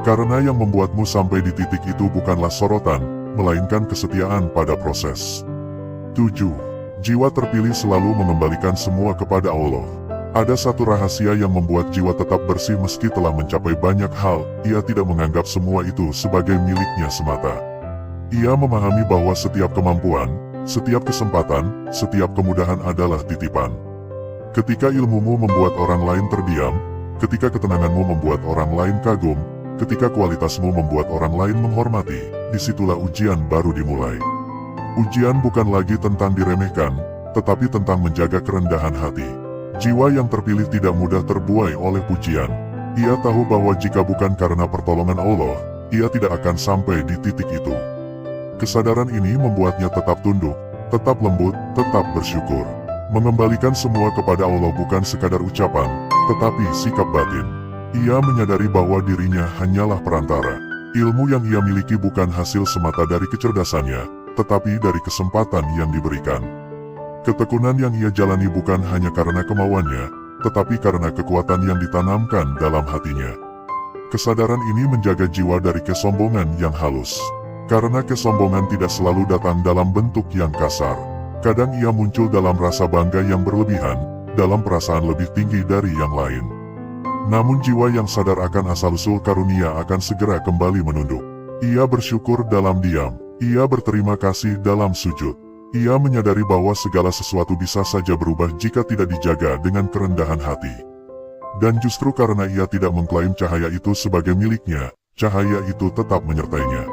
Karena yang membuatmu sampai di titik itu bukanlah sorotan, melainkan kesetiaan pada proses. 7. Jiwa terpilih selalu mengembalikan semua kepada Allah. Ada satu rahasia yang membuat jiwa tetap bersih meski telah mencapai banyak hal. Ia tidak menganggap semua itu sebagai miliknya semata. Ia memahami bahwa setiap kemampuan, setiap kesempatan, setiap kemudahan adalah titipan. Ketika ilmumu membuat orang lain terdiam, ketika ketenanganmu membuat orang lain kagum, ketika kualitasmu membuat orang lain menghormati, disitulah ujian baru dimulai. Ujian bukan lagi tentang diremehkan, tetapi tentang menjaga kerendahan hati. Jiwa yang terpilih tidak mudah terbuai oleh pujian. Ia tahu bahwa jika bukan karena pertolongan Allah, ia tidak akan sampai di titik itu. Kesadaran ini membuatnya tetap tunduk, tetap lembut, tetap bersyukur. Mengembalikan semua kepada Allah bukan sekadar ucapan, tetapi sikap batin. Ia menyadari bahwa dirinya hanyalah perantara. Ilmu yang ia miliki bukan hasil semata dari kecerdasannya, tetapi dari kesempatan yang diberikan. Ketekunan yang ia jalani bukan hanya karena kemauannya, tetapi karena kekuatan yang ditanamkan dalam hatinya. Kesadaran ini menjaga jiwa dari kesombongan yang halus. Karena kesombongan tidak selalu datang dalam bentuk yang kasar. Kadang ia muncul dalam rasa bangga yang berlebihan, dalam perasaan lebih tinggi dari yang lain. Namun jiwa yang sadar akan asal-usul karunia akan segera kembali menunduk. Ia bersyukur dalam diam, ia berterima kasih dalam sujud. Ia menyadari bahwa segala sesuatu bisa saja berubah jika tidak dijaga dengan kerendahan hati. Dan justru karena ia tidak mengklaim cahaya itu sebagai miliknya, cahaya itu tetap menyertainya.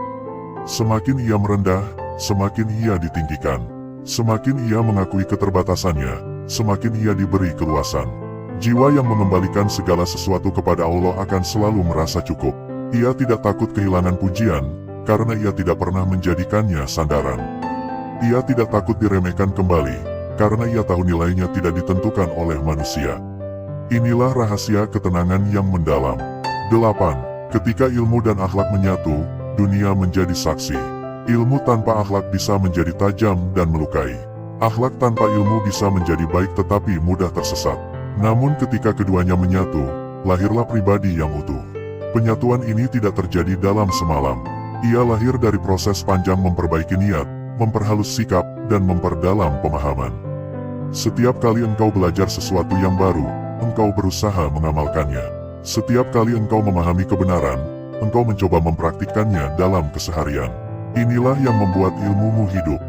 Semakin ia merendah, semakin ia ditinggikan. Semakin ia mengakui keterbatasannya, semakin ia diberi keluasan. Jiwa yang mengembalikan segala sesuatu kepada Allah akan selalu merasa cukup. Ia tidak takut kehilangan pujian, karena ia tidak pernah menjadikannya sandaran. Ia tidak takut diremehkan kembali, karena ia tahu nilainya tidak ditentukan oleh manusia. Inilah rahasia ketenangan yang mendalam. 8. Ketika ilmu dan akhlak menyatu, dunia menjadi saksi. Ilmu tanpa akhlak bisa menjadi tajam dan melukai. Akhlak tanpa ilmu bisa menjadi baik tetapi mudah tersesat. Namun ketika keduanya menyatu, lahirlah pribadi yang utuh. Penyatuan ini tidak terjadi dalam semalam. Ia lahir dari proses panjang memperbaiki niat, memperhalus sikap, dan memperdalam pemahaman. Setiap kali engkau belajar sesuatu yang baru, engkau berusaha mengamalkannya. Setiap kali engkau memahami kebenaran, engkau mencoba mempraktikkannya dalam keseharian. Inilah yang membuat ilmumu hidup.